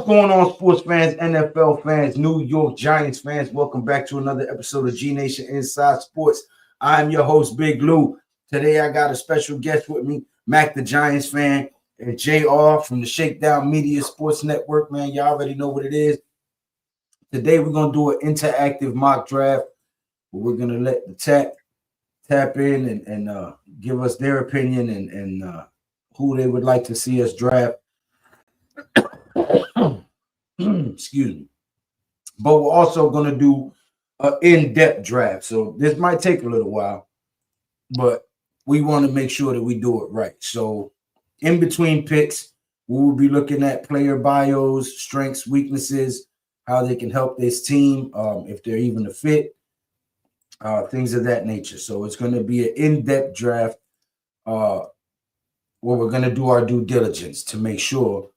going on, sports fans, NFL fans, New York Giants fans? Welcome back to another episode of GNATION Inside Sports. I'm your host, Big Lou. Today, I got a special guest with me, Mac the Giants fan, and JR from the Shakedown Media Sports Network. Man, y'all already know what it is. Today, we're going to do an interactive mock draft. We're going to let the tap in and give us their opinion and who they would like to see us draft. Excuse me. But we're also going to do an in-depth draft. So this might take a little while, but we want to make sure that we do it right. So in between picks, we will be looking at player bios, strengths, weaknesses, how they can help this team, if they're even a fit, things of that nature. So it's going to be an in-depth draft where we're going to do our due diligence to make sure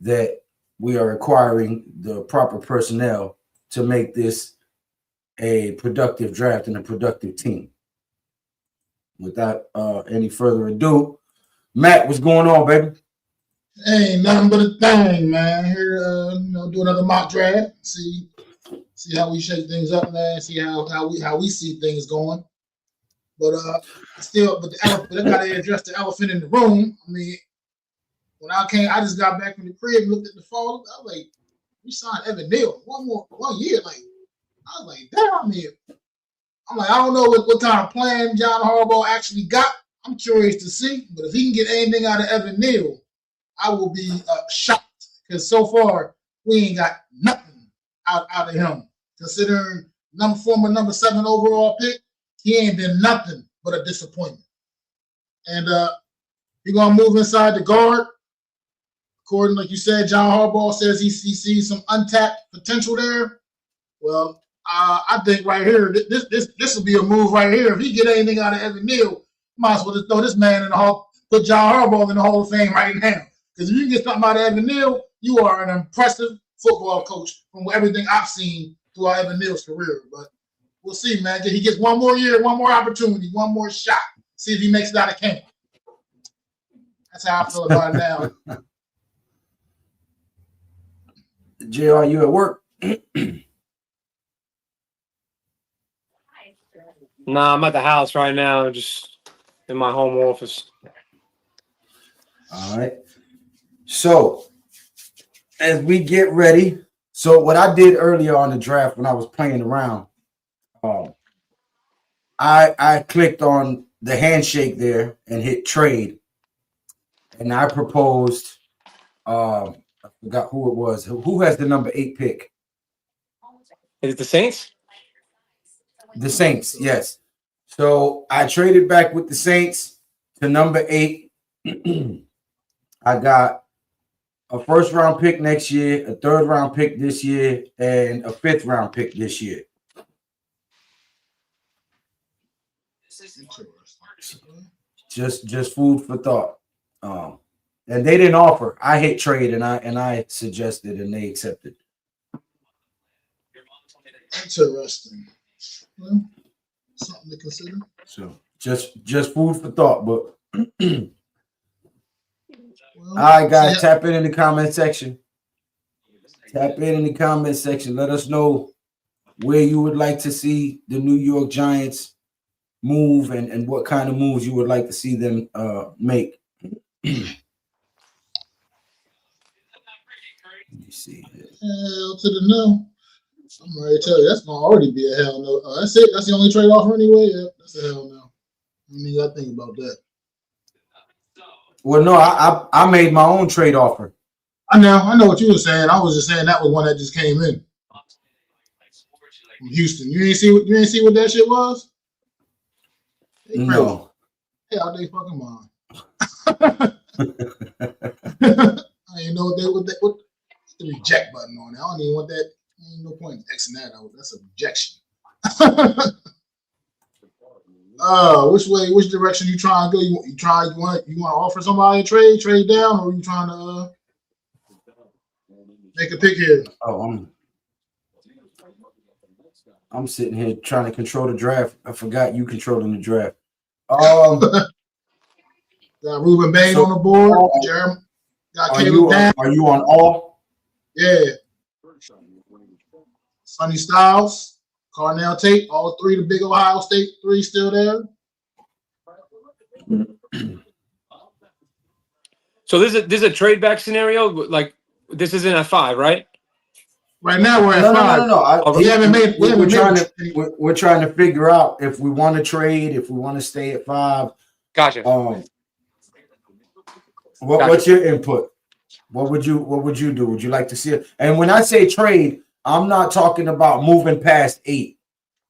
that we are acquiring the proper personnel to make this a productive draft and a productive team. Without any further ado, Matt, what's going on, baby? Ain't nothing but a thing, man. Here, do another mock draft. See how we shake things up, man. See how we see things going. But I gotta address the elephant in the room. I mean, when I just got back from the crib, looked at the fall. I was like, we signed Evan Neal 1 year. Like, I was like, damn it. I'm like, I don't know what kind of plan John Harbaugh actually got. I'm curious to see. But if he can get anything out of Evan Neal, I will be shocked. Because so far, we ain't got nothing out of him. Considering former number 7 overall pick, he ain't been nothing but a disappointment. And you're going to move inside the guard. According, like you said, John Harbaugh says he sees some untapped potential there. Well, I think right here, this will be a move right here. If he get anything out of Evan Neal, might as well just throw this man in the hall, put John Harbaugh in the Hall of Fame right now. Because if you get something out of Evan Neal, you are an impressive football coach from everything I've seen throughout Evan Neal's career. But we'll see, man. He gets one more year, one more opportunity, one more shot. See if he makes it out of camp. That's how I feel about it now. JR, you at work? Nah, I'm at the house right now, just in my home office. All right. So, as we get ready, so what I did earlier on the draft when I was playing around, I clicked on the handshake there and hit trade, and I proposed. I forgot who it was. Who has the number 8 pick? Is it the Saints? The Saints, yes. So I traded back with the Saints to number 8. I got a first-round pick next year, a third-round pick this year, and a fifth-round pick this year. Just food for thought. And they didn't offer. I hit trade, and I suggested, and they accepted. Interesting. Well, something to consider. So just food for thought. But all right, guys, tap in the comment section. Tap in the comment section. Let us know where you would like to see the New York Giants move and what kind of moves you would like to see them make. Let me see. Hell to the no. I'm ready to tell you, that's going to already be a hell no. That's it. That's the only trade offer anyway. Yeah, that's a hell no. I mean, you got to think about that. Well, no, I made my own trade offer. I know what you were saying. I was just saying that was one that just came in from Houston. You ain't see what that shit was? No. Hell, they fucking mind. I didn't know what the reject button on it. I don't even want that. Ain't no point in Xing that out. That's a rejection. Which direction you trying to go? You want to offer somebody a trade down, or you trying to make a pick here? Oh, I'm sitting here trying to control the draft. I forgot you controlling the draft. Got Ruben Bain on the board. Jeremy got Caleb down. Are you on all? Yeah. Sonny Styles, Cornell Tate, all three, the big Ohio State three still there. So this is a trade back scenario. Like this isn't at 5, right? Right now we're at No, no, no, 5. no, no. We haven't made. We haven't made. We're trying to figure out if we want to trade, if we want to stay at 5. Gotcha. What's your input? What would you do? Would you like to see it? And when I say trade, I'm not talking about moving past 8.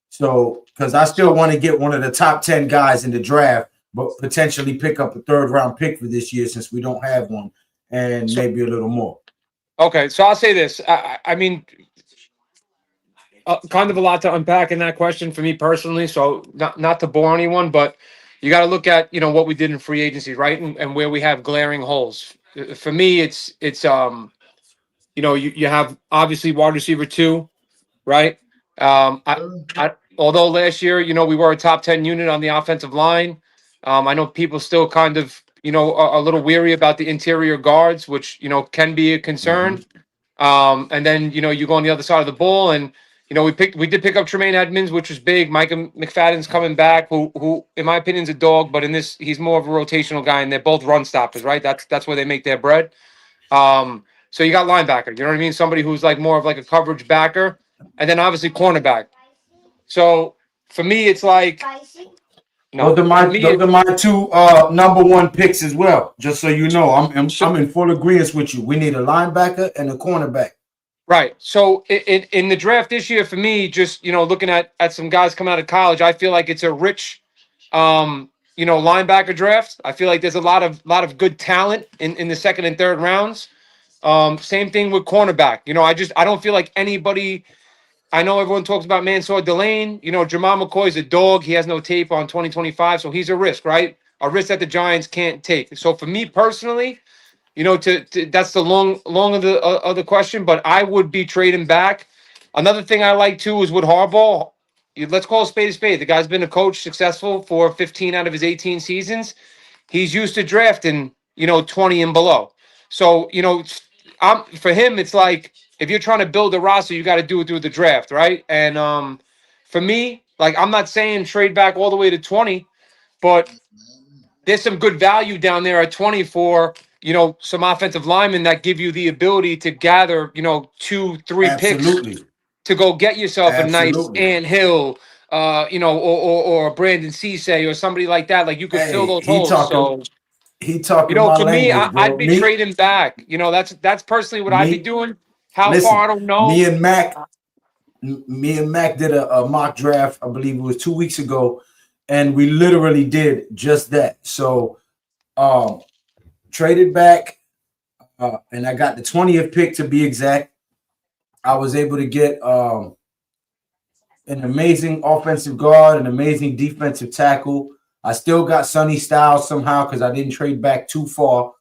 So, because I still want to get one of the top 10 guys in the draft, but potentially pick up a 3rd round pick for this year since we don't have one, and maybe a little more. Okay, so I'll say this. I mean, kind of a lot to unpack in that question for me personally. So not to bore anyone, but you got to look at what we did in free agency, right, and where we have glaring holes. For me, it's you have obviously wide receiver 2, right? Although last year we were a top 10 unit on the offensive line. I know people still kind of are a little weary about the interior guards, which can be a concern. And then you go on the other side of the ball, and we did pick up Tremaine Edmonds, which was big. Micah McFadden's coming back, who in my opinion is a dog, but in this he's more of a rotational guy, and they're both run stoppers, right? That's where they make their bread. So you got linebacker, you know what I mean? Somebody who's like more of like a coverage backer, and then obviously cornerback. So for me, it's like those are my 2 number 1 picks as well. Just so you know, I'm in full agreement with you. We need a linebacker and a cornerback. Right. So in the draft this year, for me, just looking at some guys coming out of college, I feel like it's a rich, linebacker draft. I feel like there's a lot of good talent in the 2nd and 3rd rounds. Same thing with cornerback. I don't feel like anybody. I know everyone talks about Mansour Delane. Jamal McCoy's a dog. He has no tape on 2025, so he's a risk, right? A risk that the Giants can't take. So for me personally, that's the long of the question, but I would be trading back. Another thing I like too is with Harbaugh. Let's call a spade. The guy's been a coach successful for 15 out of his 18 seasons. He's used to drafting, 20 and below. So, for him, it's like if you're trying to build a roster, you got to do it through the draft, right? And for me, like I'm not saying trade back all the way to 20, but there's some good value down there at 20 for some offensive linemen that give you the ability to gather 2-3 picks to go get yourself a nice Ant Hill, or Brandon Cisse or somebody like that. Like you could fill those holes. He talking for me, I'd be trading back. That's personally what I'd be doing. How far, I don't know. Me and Mac did a mock draft, I believe it was 2 weeks ago, and we literally did just that. So traded back, and I got the 20th pick to be exact. I was able to get an amazing offensive guard, an amazing defensive tackle. I still got Sonny Styles somehow because I didn't trade back too far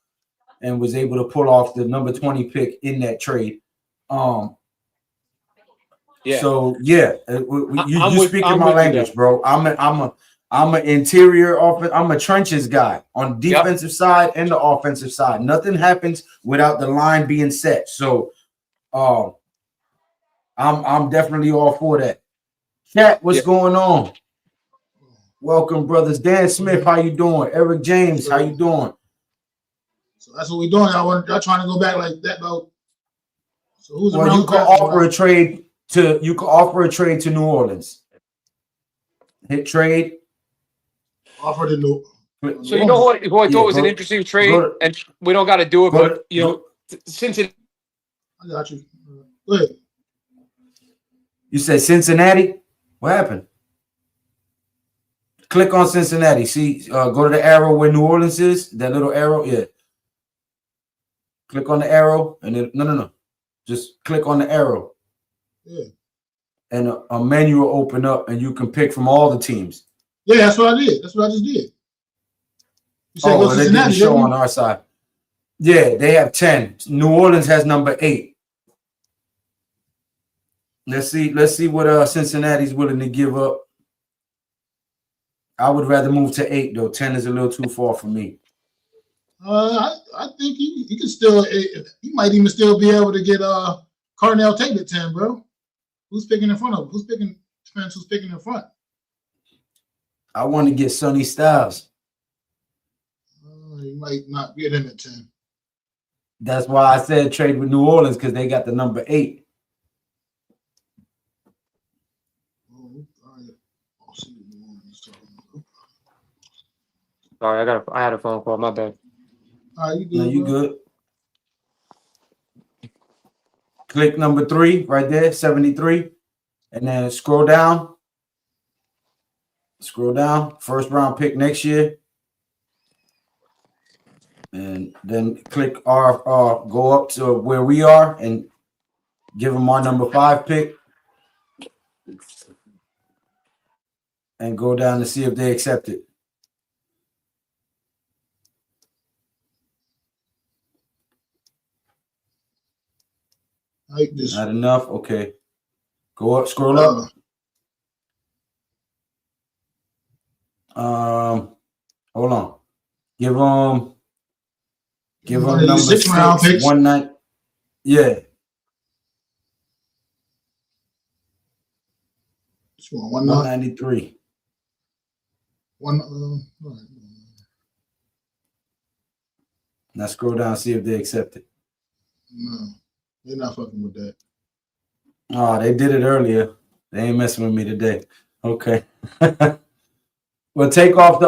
and was able to pull off the number 20 pick in that trade. So yeah, you speaking my language, bro. I'm an interior offense. I'm a trenches guy on the defensive side and the offensive side. Nothing happens without the line being set. So I'm definitely all for that. Chat, what's going on? Welcome, brothers. Dan Smith, how you doing? Eric James, how you doing? So that's what we're doing. Y'all trying to go back like that, though. So who's well, you can offer a trade to New Orleans. Hit trade. Offer to New. So you know what? Who I thought was an interesting trade, and we don't got to do it, but Cincinnati. I got you. Go ahead. You said Cincinnati. What happened? Click on Cincinnati. See, go to the arrow where New Orleans is. That little arrow, yeah. Click on the arrow, and then no. Just click on the arrow. Yeah. And a menu will open up, and you can pick from all the teams. Yeah, that's what I did. That's what I just did. You said they didn't show on our side. Yeah, they have 10. New Orleans has number 8. Let's see what Cincinnati's willing to give up. I would rather move to 8 though. 10 is a little too far for me. I think you can still. You might even still be able to get Cardinal Tate at 10, bro. Who's picking in front of him? Who's picking? Depends who's picking in front. I want to get Sonny Styles. You might not get him at 10. That's why I said trade with New Orleans, because they got the number 8. Oh, all right. I'll see what New Orleans talking about. Sorry, I had a phone call. My bad. All right, you good? No, you bro? good. Click number 3 right there, 73, and then scroll down. Scroll down. First round pick next year. And then click our go up to where we are and give them our number 5 pick. And go down to see if they accept it. Like this. Not enough. Okay. Go up, scroll up. Hold on. Give them number 6, round picks. 19. Yeah. Which one? 193. Now scroll down, see if they accept it. No, they're not fucking with that. Oh, they did it earlier. They ain't messing with me today. Okay. We'll take off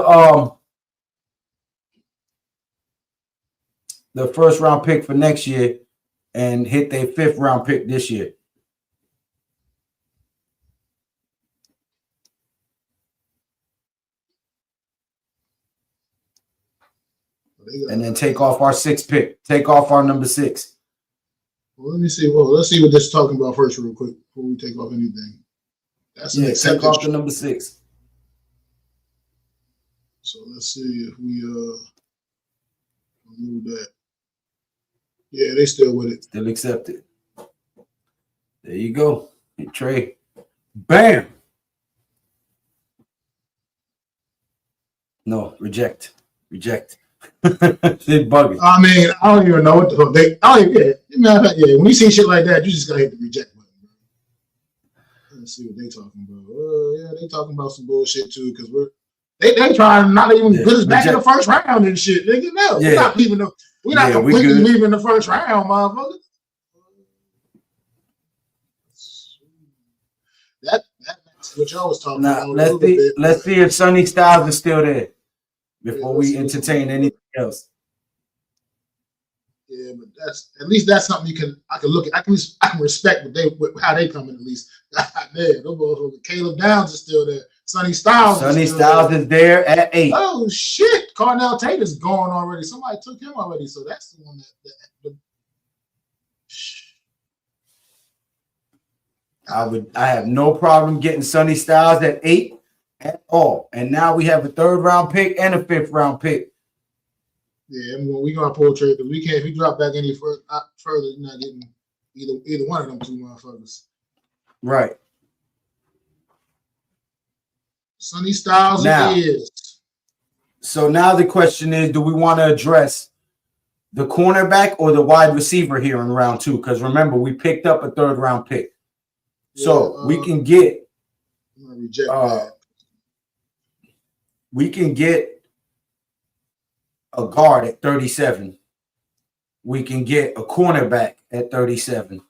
the first round pick for next year and hit their 5th round pick this year. And then take off our 6th pick. Take off our number 6. Well, let me see. Well, let's see what this is talking about first, real quick, before we take off anything. That's an take off the number 6. So let's see if we remove that. Yeah, they still with it. Still accepted. There you go. Hit trade. Bam. No, reject. Reject. They bugging. I mean, I don't even know what the fuck they. Yeah. When you see shit like that, you just gotta hit the reject button, bro. Let's see what they talking about. Yeah, they talking about some bullshit too, because they trying not even put us back in the first round and shit. Nigga, no, we're not leaving the. We're not completely leaving the first round, motherfucker. That's what y'all was talking about. Let's see if Sonny Styles is still there before we entertain anything else. Yeah, but that's something I can look at. I can respect how they coming at least. There, Caleb Downs is still there. Sonny Styles is there at 8. Oh shit! Cardinal Tate is gone already. Somebody took him already, so that's the one I have no problem getting Sonny Styles at 8 at all. And now we have a 3rd round pick and a 5th round pick. Yeah, we're gonna pull trade because we can't. If we drop back any further, you're not getting either one of them two motherfuckers. Right. Sonny Styles is. So now the question is, do we want to address the cornerback or the wide receiver here in round 2? Because remember, we picked up a 3rd round pick. So we can get I'm gonna reject that. We can get a guard at 37. We can get a cornerback at 37.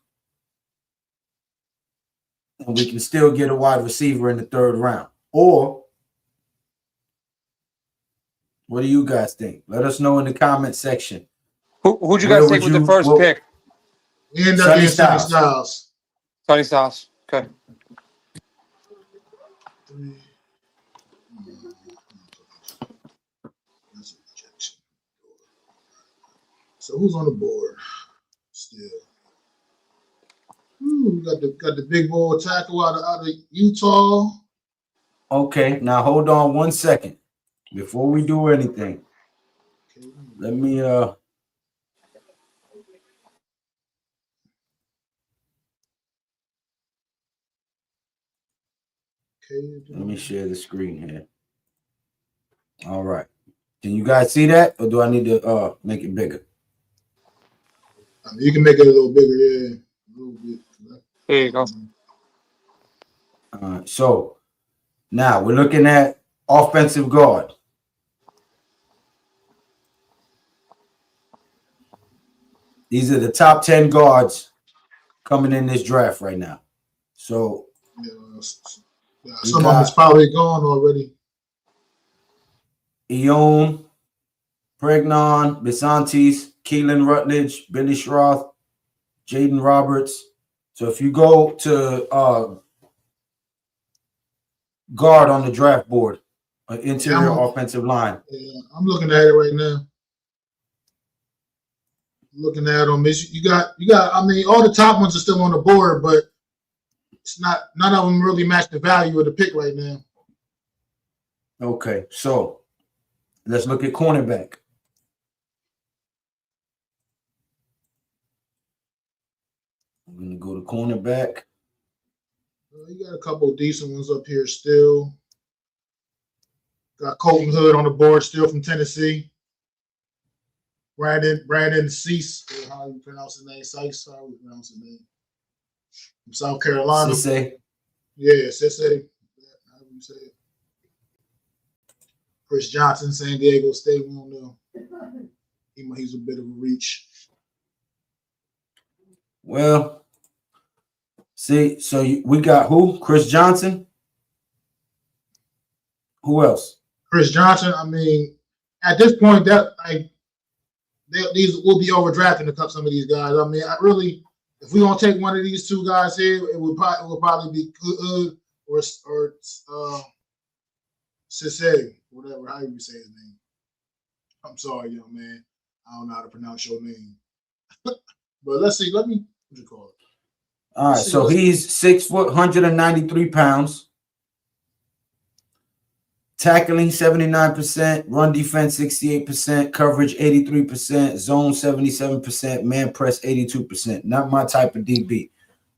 And we can still get a wide receiver in the 3rd round. Or what do you guys think? Let us know in the comment section. Who'd you guys take with the first pick? We ended up getting Sonny Styles. Sonny Styles. Okay. That's a rejection. So who's on the board? Still. We got the big boy tackle out of Utah. Okay, now hold on 1 second before we do anything. Let me share the screen here. All right. Can you guys see that, or do I need to make it bigger? I mean, you can make it a little bigger, yeah, a little bit. There you go. All right, so now we're looking at offensive guard. These are the top 10 guards coming in this draft right now. So yeah, some of them is probably gone already. Ione, Pregnon, Bisantis, Keelan Rutledge, Billy Schroth, Jaden Roberts. So if you go to guard on the draft board, interior offensive line. Yeah, I'm looking at it right now. Looking at them, you got. I mean, all the top ones are still on the board, but it's not. None of them really match the value of the pick right now. Okay, so let's look at cornerback. I'm gonna go to cornerback. You got a couple of decent ones up here still. Got Colton Hood on the board still from Tennessee. Brandon Cease, how you pronounce his name? Cease, how you pronounce his name? From South Carolina. Cisse. Yeah, Cisse. How do you say it? Chris Johnson, San Diego State. We don't know. He's a bit of a reach. Well, see, so we got who? Chris Johnson. Who else? Chris Johnson. I mean, at this point, these will be overdrafting some of these guys. I mean, if we don't take one of these two guys here, it will probably be Hood or Cisse, whatever, how you say his name. I'm sorry, young man. I don't know how to pronounce your name. But let's see. What you call it? All right, so he's 6 foot, 193 pounds. Tackling 79%, run defense 68%, coverage 83%, zone 77%, man press 82%. Not my type of DB.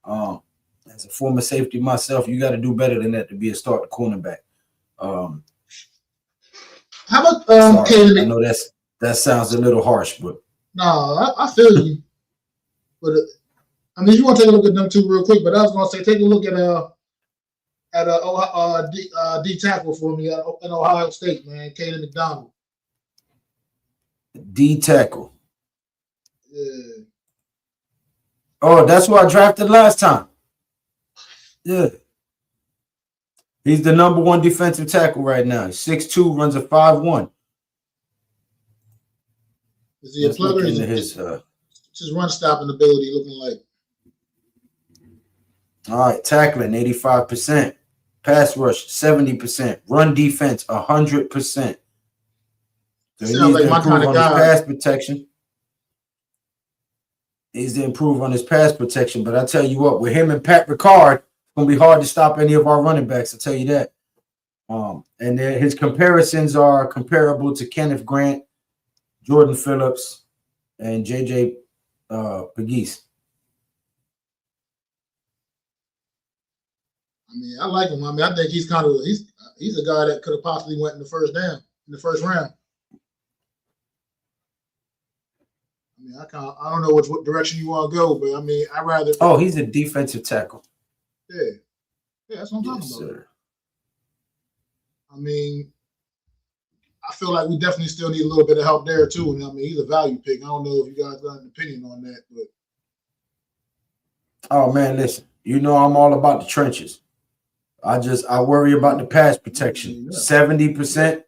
As a former safety myself, you got to do better than that to be a starting cornerback. How about sorry, I know that sounds a little harsh, but no, I feel you. But I mean, you want to take a look at them two real quick. But I was going to say, take a look at D tackle for me in Ohio State, man, Caden McDonald. D tackle. Yeah. Oh, that's who I drafted last time. Yeah. He's the number one defensive tackle right now. He's 6'2", runs a 5'1". Is he a plugger? His run stopping ability looking like? All right, tackling 85%, pass rush 70%, run defense 100%. So he needs to improve on his pass protection. He needs to improve on his pass protection. But I tell you what, with him and Pat Ricard, it's gonna be hard to stop any of our running backs. I'll tell you that. And his comparisons are comparable to Kenneth Grant, Jordan Phillips, and JJ Pegues. I mean, I like him. I mean, I think he's a guy that could have possibly went in the first round. I mean, I don't know what direction you want to go, but I mean, I rather. Oh, he's a defensive tackle. Yeah, that's what I'm talking about. Sir. I mean, I feel like we definitely still need a little bit of help there too. And I mean, he's a value pick. I don't know if you guys got an opinion on that, but. Oh man, listen. You know I'm all about the trenches. I worry about the pass protection. 70%.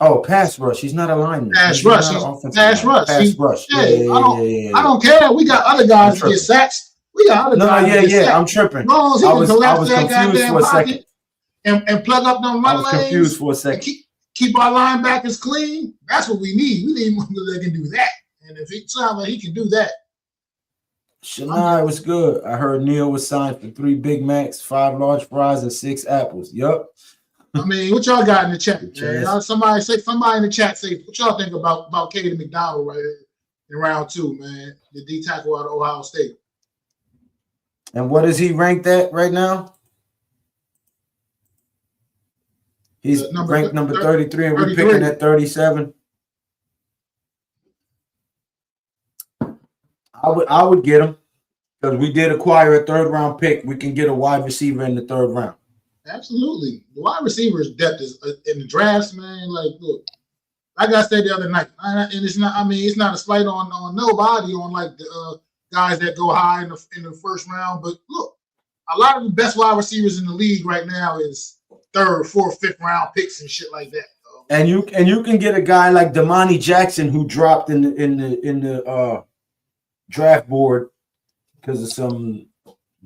Oh, pass rush. He's not a lineman. Pass rush. Pass rush. Yeah. I don't care. We got other guys that get sacks. We got other guys. I'm tripping. I was confused for a second. And plug up them run lanes. I was confused for a second. Keep our linebackers clean. That's what we need. We need one that can do that. And if he sounds like he can do that. Shania was good. I heard Neil was signed for 3 Big Macs, 5 large fries, and 6 apples. Yup. I mean, what y'all got in the chat? Man? Somebody in the chat say what y'all think about Caden McDonald right here in round 2, man. The D tackle out of Ohio State. And what is he ranked at right now? He's ranked number 33, and we're picking at 37. I would get him because we did acquire a third-round pick. We can get a wide receiver in the third round. Absolutely. The wide receivers depth is in the drafts, man. Like, look, like I said the other night, and it's not. I mean, it's not a slight on nobody on like the guys that go high in the first round. But look, a lot of the best wide receivers in the league right now is third, fourth, fifth round picks and shit like that. And you can get a guy like Damani Jackson who dropped in the draft board because of some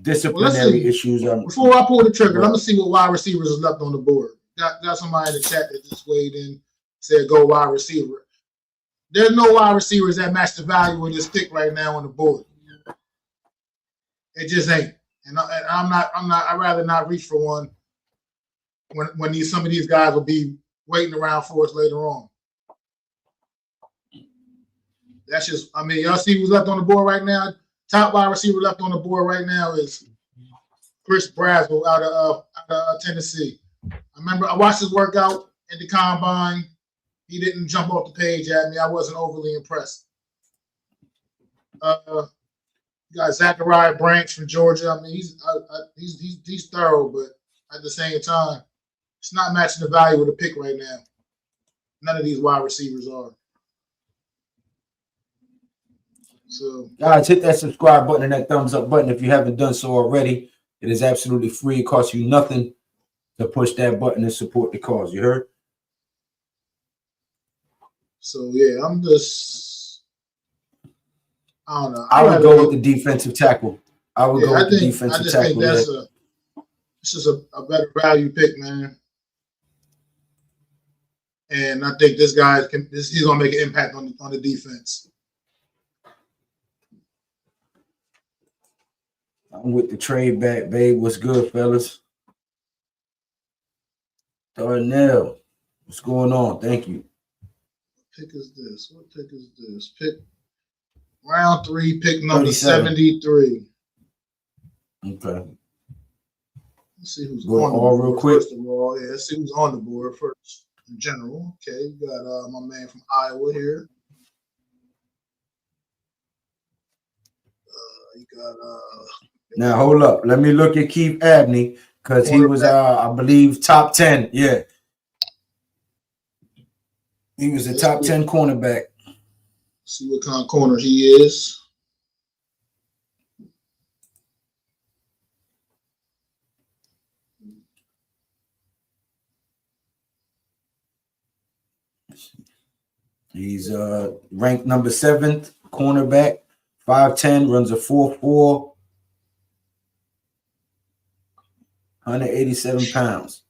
disciplinary issues. Before I pull the trigger, let me see what wide receivers is left on the board. Got somebody in the chat that just weighed in, said go wide receiver. There's no wide receivers that match the value of this pick right now on the board. It just ain't. And I'd rather not reach for one when some of these guys will be waiting around for us later on. That's just, I mean, y'all see who's left on the board right now? Top wide receiver left on the board right now is Chris Braswell out of Tennessee. I remember I watched his workout in the combine. He didn't jump off the page at me. I wasn't overly impressed. You got Zachariah Branch from Georgia. I mean, he's thorough, but at the same time, it's not matching the value of the pick right now. None of these wide receivers are. So, guys, hit that subscribe button and that thumbs up button if you haven't done so already. It is absolutely free. It costs you nothing to push that button and support the cause. You heard? So yeah, I'm just, I don't know. I would go with the defensive tackle. I would go with the defensive tackle. I just think this is a better value pick, man. And I think this guy he's gonna make an impact on the defense. I'm with the trade back, babe. What's good, fellas? Darnell, what's going on? Thank you. What pick is this? What pick is this? Pick round 3, pick number 73. Okay. Let's see who's on the board real quick. First of all, yeah, let's see who's on the board first in general. Okay, you got my man from Iowa here. You got now hold up. Let me look at Keith Abney because he was I believe top 10. Yeah. He was a top 10 cornerback. See what kind of corner he is. He's ranked number 7th cornerback, 5'10", runs a 4.4, 187 pounds.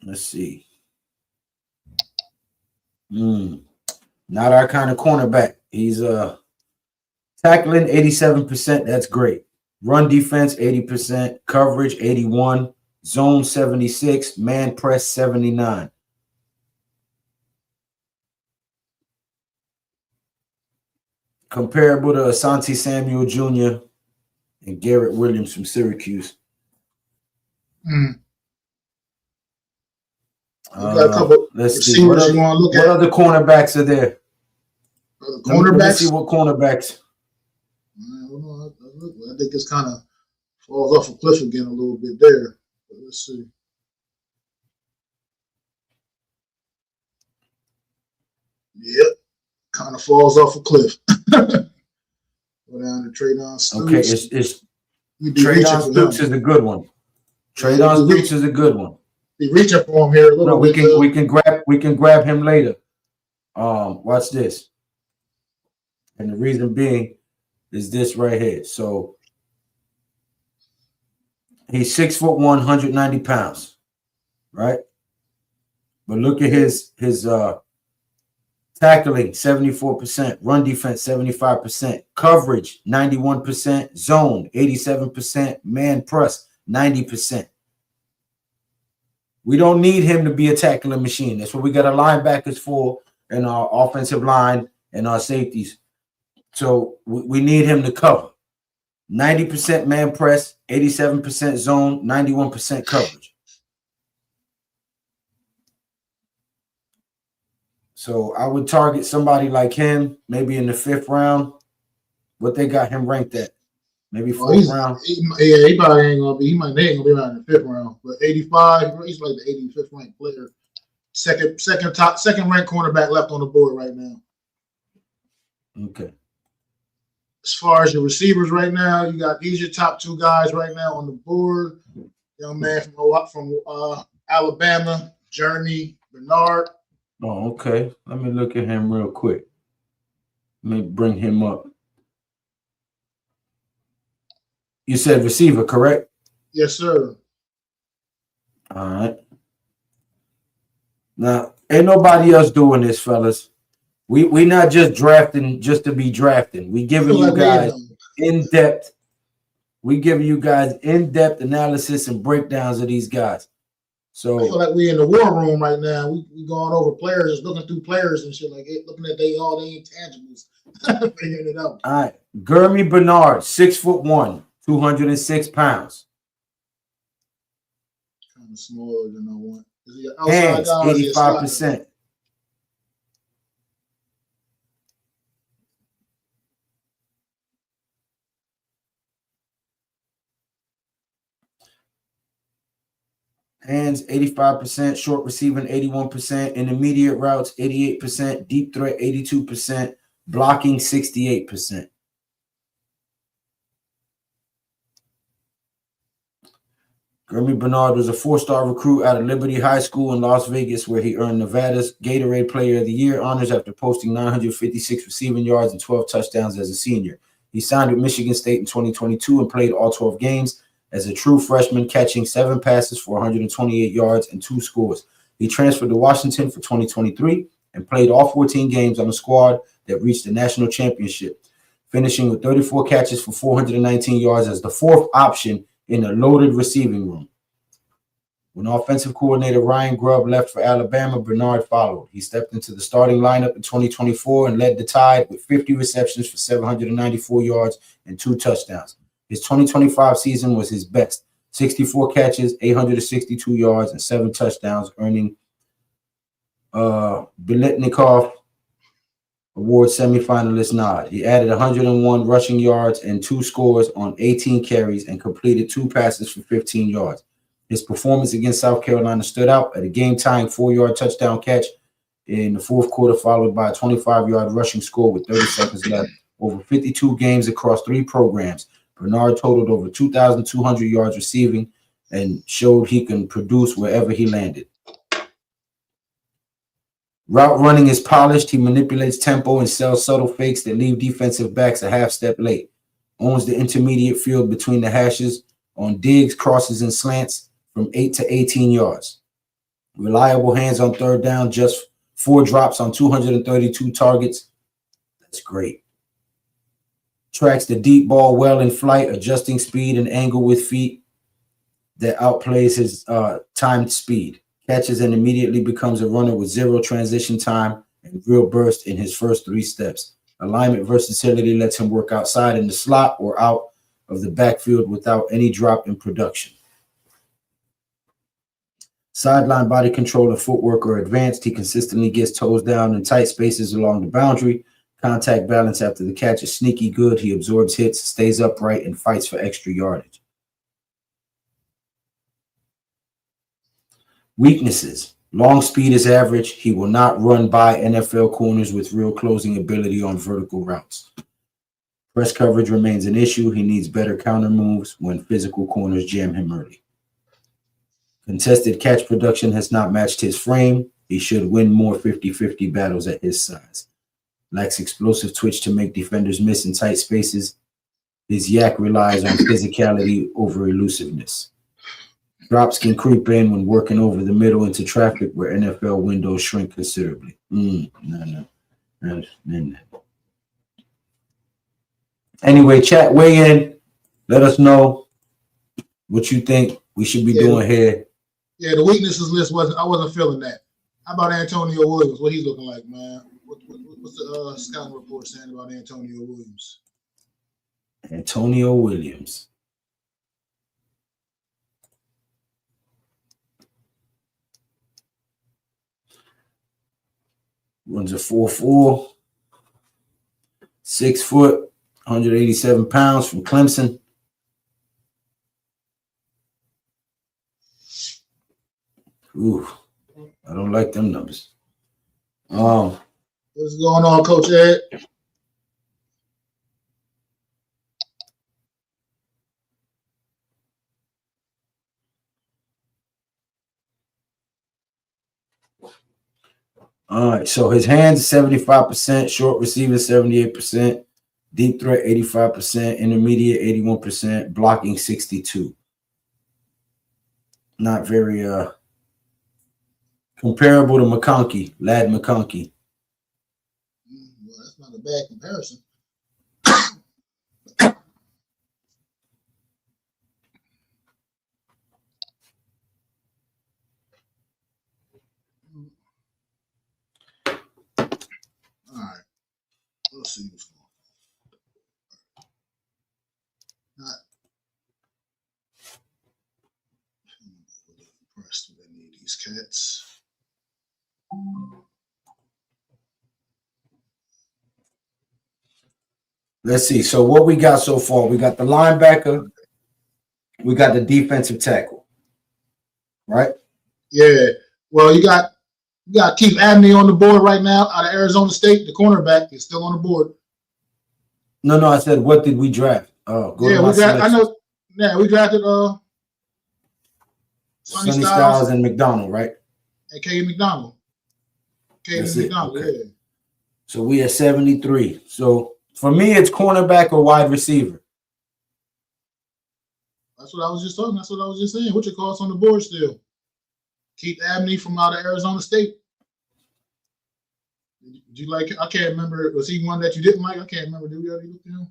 Let's see. Not our kind of cornerback. He's tackling 87%. That's great. Run defense 80%, coverage 81, zone 76, man press 79. Comparable to Asante Samuel Jr. and Garrett Williams from Syracuse. Got a couple let's see. What other cornerbacks are there? Cornerbacks? Let's see what cornerbacks. I think it's kind of falls off a cliff again a little bit there. But let's see. Yep. Kind of falls off a cliff. Go down to Traydon Stoops. Okay, it's Traydon Stoops is a good one. Traydon Stoops is a good one. Be reaching for him here a little bit. We can grab him later. Watch this. And the reason being is this right here. So he's 6'1", 190 pounds, right? But look at his tackling 74%, run defense 75%, coverage 91%, zone 87%, man press 90%. We don't need him to be a tackling machine. That's what we got our linebackers for and our offensive line and our safeties. So we need him to cover. 90% man press, 87% zone, 91% coverage. So I would target somebody like him, maybe in the 5th round. What they got him ranked at? Maybe 4th round. He probably ain't gonna be. They ain't gonna be around in the 5th round. But 85, he's like the 85th ranked player. Second ranked cornerback left on the board right now. Okay. As far as your receivers right now, you got these your top 2 guys right now on the board. Young man from Alabama, Jeremy Bernard. Oh, okay. Let me look at him real quick. Let me bring him up. You said receiver, correct? Yes, sir. All right. Now, ain't nobody else doing this, fellas. We not just drafting just to be drafting. We giving you guys in-depth. We giving you guys in-depth analysis and breakdowns of these guys. So I feel like we in the war room right now. We going over players, looking through players and shit like it, looking at all the intangibles, figuring it out. All right, Jeremy Bernard, 6'1", 206 pounds. Kind of smaller than I want. Is he an outside guy? 85%. Hands 85%, short receiving 81%, intermediate routes 88%, deep threat 82%, blocking 68%. Jeremy Bernard was a 4-star recruit out of Liberty High School in Las Vegas, where he earned Nevada's Gatorade Player of the Year honors after posting 956 receiving yards and 12 touchdowns as a senior. He signed with Michigan State in 2022 and played all 12 games as a true freshman, catching 7 passes for 128 yards and 2 scores. He transferred to Washington for 2023 and played all 14 games on a squad that reached the national championship, finishing with 34 catches for 419 yards as the 4th option in a loaded receiving room. When offensive coordinator Ryan Grubb left for Alabama, Bernard followed. He stepped into the starting lineup in 2024 and led the Tide with 50 receptions for 794 yards and 2 touchdowns. His 2025 season was his best, 64 catches, 862 yards, and 7 touchdowns, earning Biletnikoff Award semifinalist nod. He added 101 rushing yards and 2 scores on 18 carries and completed 2 passes for 15 yards. His performance against South Carolina stood out at a game-tying 4-yard touchdown catch in the 4th quarter, followed by a 25-yard rushing score with 30 seconds left. Over 52 games across 3 programs, Bernard totaled over 2,200 yards receiving and showed he can produce wherever he landed. Route running is polished. He manipulates tempo and sells subtle fakes that leave defensive backs a half step late. Owns the intermediate field between the hashes on digs, crosses, and slants from 8 to 18 yards. Reliable hands on 3rd down, just 4 drops on 232 targets. That's great. Tracks the deep ball well in flight, adjusting speed and angle with feet that outplays his timed speed. Catches and immediately becomes a runner with 0 transition time and real burst in his first 3 steps. Alignment versatility lets him work outside in the slot or out of the backfield without any drop in production. Sideline body control and footwork are advanced. He consistently gets toes down in tight spaces along the boundary. Contact balance after the catch is sneaky good. He absorbs hits, stays upright, and fights for extra yardage. Weaknesses. Long speed is average. He will not run by NFL corners with real closing ability on vertical routes. Press coverage remains an issue. He needs better counter moves when physical corners jam him early. Contested catch production has not matched his frame. He should win more 50-50 battles at his size. Lacks explosive twitch to make defenders miss in tight spaces. His yak relies on physicality over elusiveness. Drops can creep in when working over the middle into traffic where NFL windows shrink considerably. No. Anyway, chat, weigh in. Let us know what you think we should be doing here. Yeah, the weaknesses list I wasn't feeling that. How about Antonio Williams? What he's looking like, man? What's the scouting report saying about Antonio Williams? Antonio Williams. Runs a 4.4. 6 foot, 187 pounds from Clemson. Ooh, I don't like them numbers. What's going on, Coach Ed? All right, so his hands 75%, short receiver 78%, deep threat 85%, intermediate 81%, blocking 62. Not very comparable to McConkey, Lad McConkey. Well, that's not a bad comparison. All right, let's see what's going on. Not impressed with any of these cats. Let's see. So what we got so far, we got the linebacker, we got the defensive tackle, right? Yeah. Well, you got Keith Abney on the board right now out of Arizona State. The cornerback is still on the board. No, I said, what did we draft? Go Yeah, to my we got. I selection. know. Yeah, we drafted Sonny Styles and McDonald, right? and K. McDonald. That's it. McDonald. Okay. Yeah. So we at 73. So for me, it's cornerback or wide receiver. That's what I was just talking. That's what I was just saying. What your calls on the board still? Keith Abney from out of Arizona State. Did you like? I can't remember. Was he one that you didn't like? I can't remember. Did we already look at him?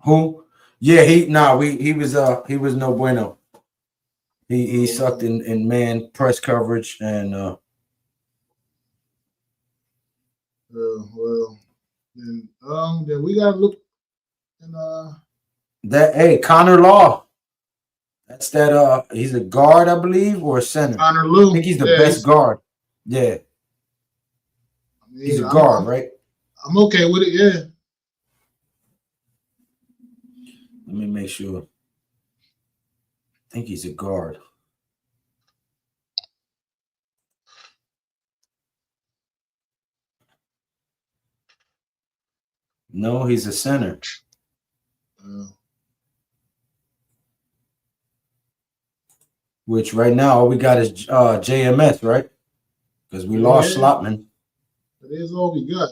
Who? Yeah, he was no bueno. He sucked in man press coverage and well, then we gotta look and that Connor Law. That's that he's a guard, I believe, or a center. Connor Lou. I think he's the best guard. Yeah. I mean, He's a guard, right? I'm okay with it, yeah. Let me make sure. I think he's a guard. No, he's a center. Which right now all we got is JMS, right? Because we lost Slotman. That is all we got.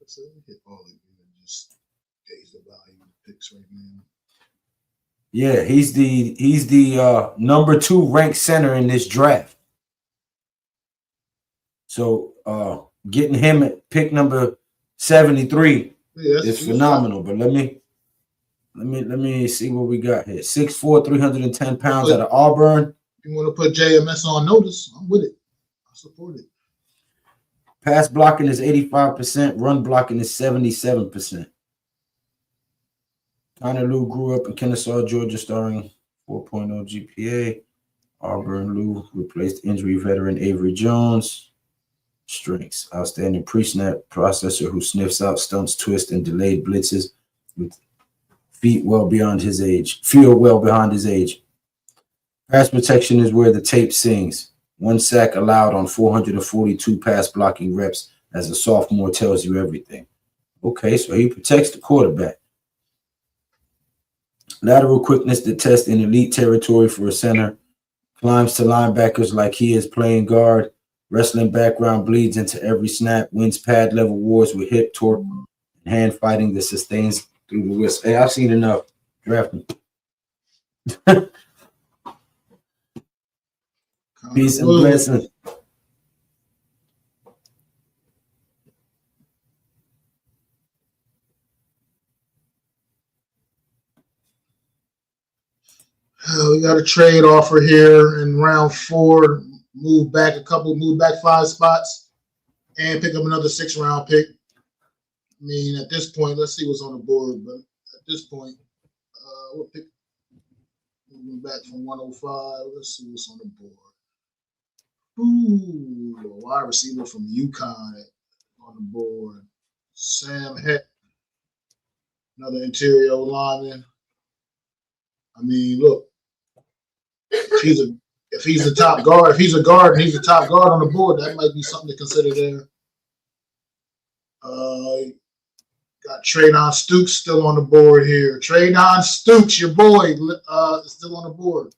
So we hit all of it and just gauge the value of the picks right now. Yeah, he's the number 2 ranked center in this draft. So getting him at pick number 73 is phenomenal. But let me see what we got here. 6'4", 310 pounds out of Auburn. If you want to put JMS on notice, I'm with it. I support it. Pass blocking is 85%. Run blocking is 77%. Connor Lou grew up in Kennesaw, Georgia, starring 4.0 GPA. Auburn Lou replaced injury veteran Avery Jones. Strengths: outstanding pre-snap processor who sniffs out stunts, twists, and delayed blitzes with field well beyond his age. Pass protection is where the tape sings. 1 sack allowed on 442 pass blocking reps as a sophomore tells you everything. Okay, so he protects the quarterback. Lateral quickness to test in elite territory for a center. Climbs to linebackers like he is playing guard. Wrestling background bleeds into every snap. Wins pad level wars with hip torque and hand fighting that sustains through the whistle. Hey, I've seen enough. Draft me. Peace and blessings. We got a trade offer here in round 4. Move back 5 spots, and pick up another 6th-round pick. I mean, at this point, let's see what's on the board. But at this point, we'll pick moving back from 105. Let's see what's on the board. Ooh, a wide receiver from UConn on the board. Sam Heck, another interior lineman. I mean, look, if he's a top guard, if he's a guard and he's a top guard on the board, that might be something to consider there. Got Traydon Stukes still on the board here. Traydon Stukes, your boy, still on the board.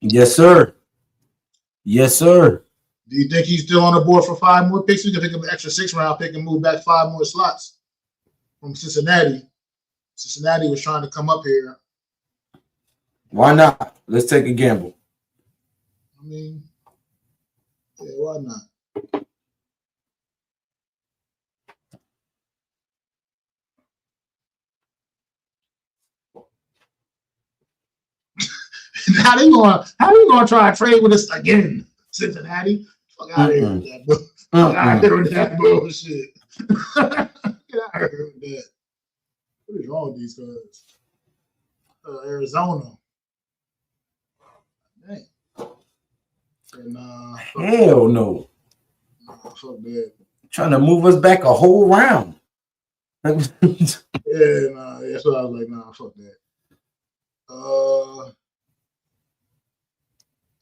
Yes, sir. Yes, sir. Do you think he's still on the board for 5 more picks? We can pick up an extra 6th-round pick and move back 5 more slots from Cincinnati. Cincinnati was trying to come up here. Why not? Let's take a gamble. I mean, yeah, why not? How you gonna try to trade with us again, Cincinnati? Fuck out of here with that bullshit. Fuck out of here with that bullshit. Get out of here with that. What is wrong with these guys? Arizona. Dang. And, Hell no. fuck that. Trying to move us back a whole round. Yeah, nah, that's what I was like, nah, fuck that.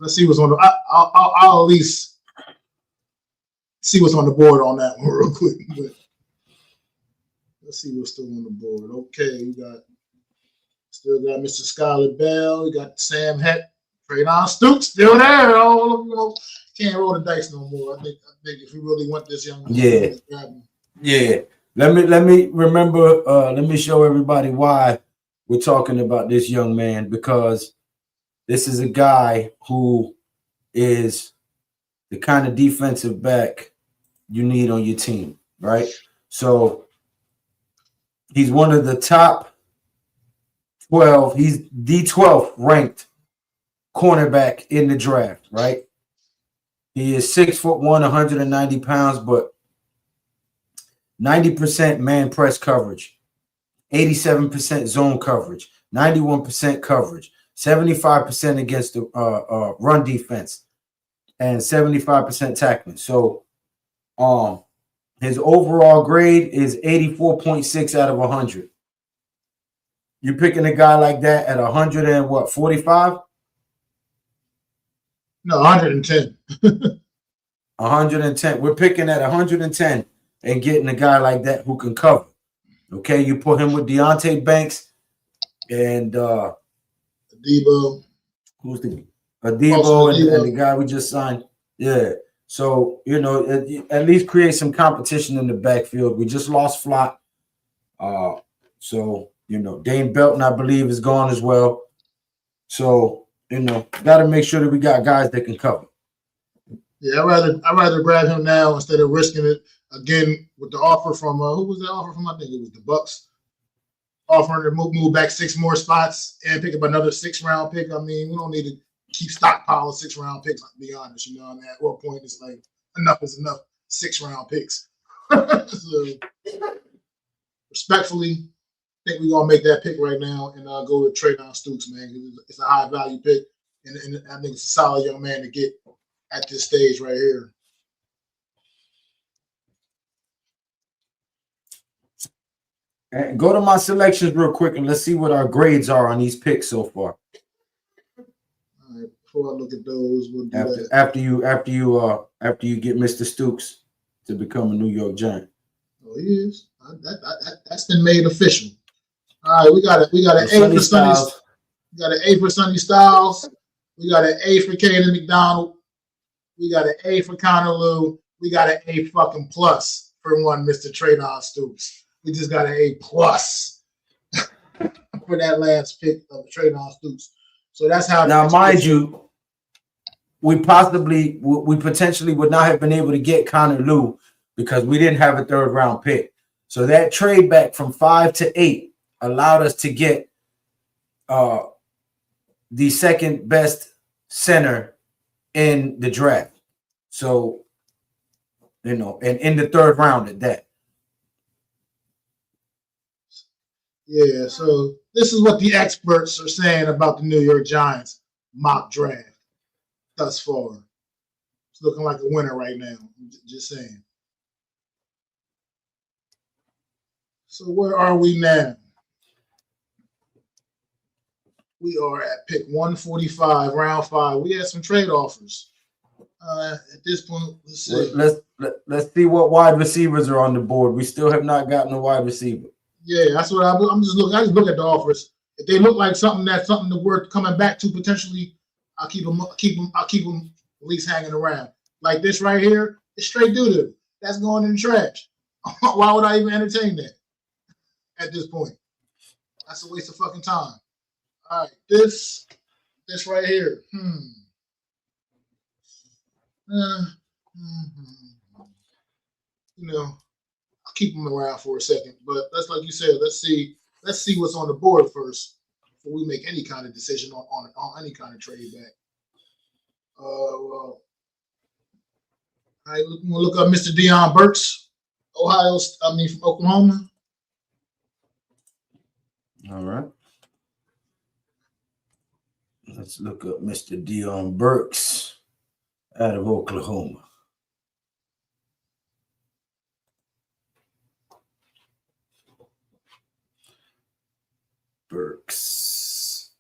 Let's see what's on the. I'll at least see what's on the board on that one real quick. But let's see what's still on the board. Okay, we still got Mr. Skylar Bell. We got Sam Heck, Traydon Stukes still there. Oh, can't roll the dice no more. I think if we really want this young man, yeah. Let me remember. Let me show everybody why we're talking about this young man, because this is a guy who is the kind of defensive back you need on your team, right? So he's one of the top 12. He's the 12th ranked cornerback in the draft, right? He is 6'1", 190 pounds, but 90% man press coverage, 87% zone coverage, 91% coverage, 75% against the run defense, and 75% tackling. So his overall grade is 84.6 out of 100. You're picking a guy like that at 100 and what, 45? No, 110. 110. We're picking at 110 and getting a guy like that who can cover. Okay, you put him with Deonte Banks and Debo. Who's the Debo and the guy we just signed? Yeah. So, you know, at least create some competition in the backfield. We just lost Flott. So, you know, Dane Belton, I believe, is gone as well. So, you know, got to make sure that we got guys that can cover. Yeah, I'd rather grab him now instead of risking it again with the offer from who was the offer from? I think it was the Bucks. Offering to move back 6 more spots and pick up another 6th-round pick. I mean, we don't need to keep stockpiling 6th-round picks, to be honest. You know, and at what point it's like enough is enough 6th-round picks. So, respectfully, I think we're gonna make that pick right now and go with Traydon Stukes, man. It's a high-value pick, and I think it's a solid young man to get at this stage right here. And go to my selections real quick and let's see what our grades are on these picks so far. All right, before I look at those, we'll do that. After you get Mr. Stukes to become a New York Giant. Oh, he is. That's been made official. All right, we got an A for Sonny. We got an A for Sonny Styles. We got an A for Caden McDonald. We got an A for Connor Lew. We got an A fucking plus for one Mr. Traydon Stukes. We just got an A plus for that last pick of Traydon Stukes. So that's how. Now, mind you, we potentially would not have been able to get Connor Lew because we didn't have a 3rd-round pick. So that trade back from 5 to 8 allowed us to get the 2nd best center in the draft. So, you know, and in the 3rd round at that. Yeah, so this is what the experts are saying about the New York Giants mock draft thus far. It's looking like a winner right now. I'm just saying. So where are we now? We are at pick 145, round 5. We had some trade offers. At this point, let's see. Let's see what wide receivers are on the board. We still have not gotten a wide receiver. Yeah, that's what I'm just looking. I just look at the offers. If they look like something that's worth coming back to potentially, I'll keep them at least hanging around. Like this right here, it's straight doo-doo. That's going in the trash. Why would I even entertain that at this point? That's a waste of fucking time. All right, this right here. I'll keep them around for a second. But that's like you said. Let's see what's on the board first before we make any kind of decision on any kind of trade back. All right, we'll look up Mr. Deion Burks, from Oklahoma. All right. Let's look up Mr. Deion Burks out of Oklahoma. Burks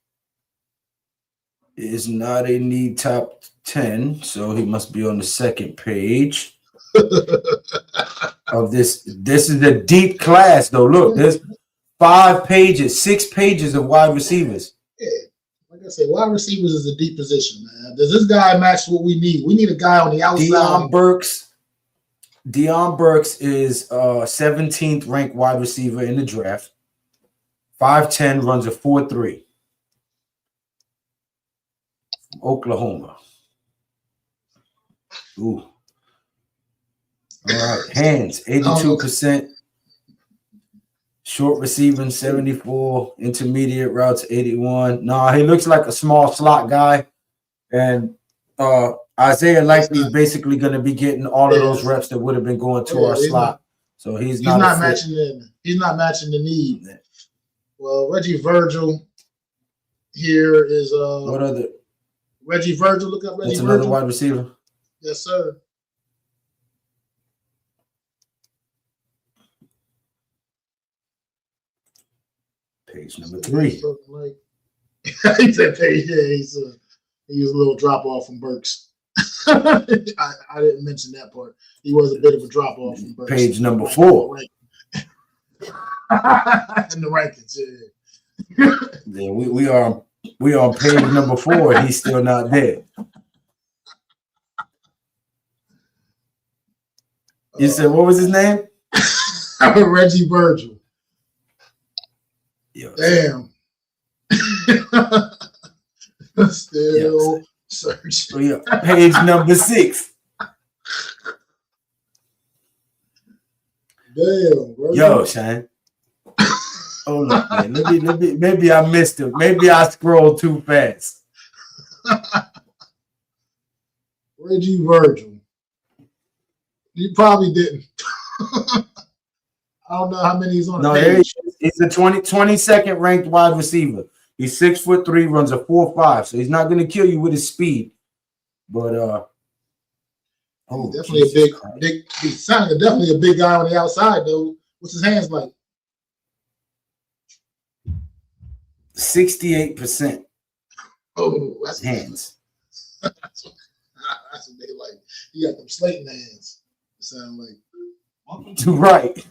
is not in the top 10, so he must be on the second page of this. This is a deep class, though. Look, there's 5 pages, 6 pages of wide receivers. Yeah, like I said, wide receivers is a deep position, man. Does this guy match what we need? We need a guy on the outside. Deion Burks is 17th ranked wide receiver in the draft. 5'10", runs a 4.3. From Oklahoma. Ooh. All right. Hands, 82%. Short receiving, 74. Intermediate routes, 81. Nah, he looks like a small slot guy. And Isaiah likely is basically going to be getting all of those reps that would have been going to our slot. So he's not matching the need. Well, Reggie Virgil here is what other? Reggie Virgil. Look up Reggie That's Virgil. another wide receiver. Yes, sir. Page number 3. He said page. Yeah, he was a little drop off from Burks. I didn't mention that part. He was a bit of a drop off from Burks. Page number 4. In the rankings, yeah. Yeah, we are on page number 4, and he's still not there. You said what was his name? Reggie Virgil. Yo, damn. Still searching. So yeah, page number 6. Damn, bro. Yo, Shane. Hold up, man. Maybe I missed him. Maybe I scrolled too fast. Reggie Virgil. You probably didn't. I don't know how many he's on. No, the there page. he's a 22nd ranked wide receiver. He's 6'3", runs a 4.5, so he's not going to kill you with his speed. But he's definitely big. He's definitely a big guy on the outside, though. What's his hands like? 68%. Oh, that's hands. That's what they like. He got them slating hands. It sound like. Right.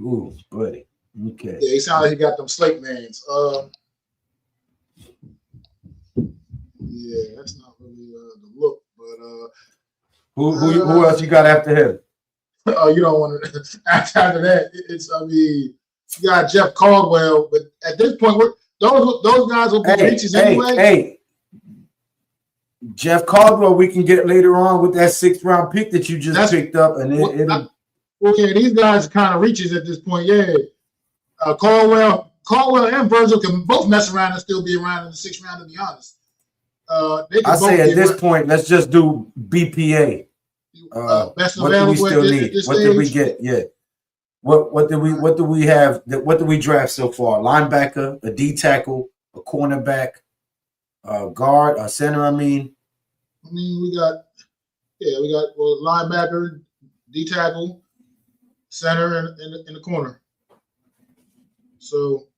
Ooh, buddy. Okay. Yeah, he sounds like he got them slate hands. Yeah, that's not really the look, but who else you got after him? You don't want to. After that, you got Jeff Caldwell, but at this point, those guys will be reaches anyway. Hey, Jeff Caldwell, we can get later on with that 6th round pick that you just picked up, and these guys are kind of reaches at this point. Yeah, Caldwell and Virgil can both mess around and still be around in the 6th round. To be honest, I say at this point, let's just do BPA. Best what do we still need? What did we get? Yeah. What do we have? What do we draft so far? Linebacker, a D tackle, a cornerback, a guard, a center. I mean, we got linebacker, D tackle, center, and in the corner. So,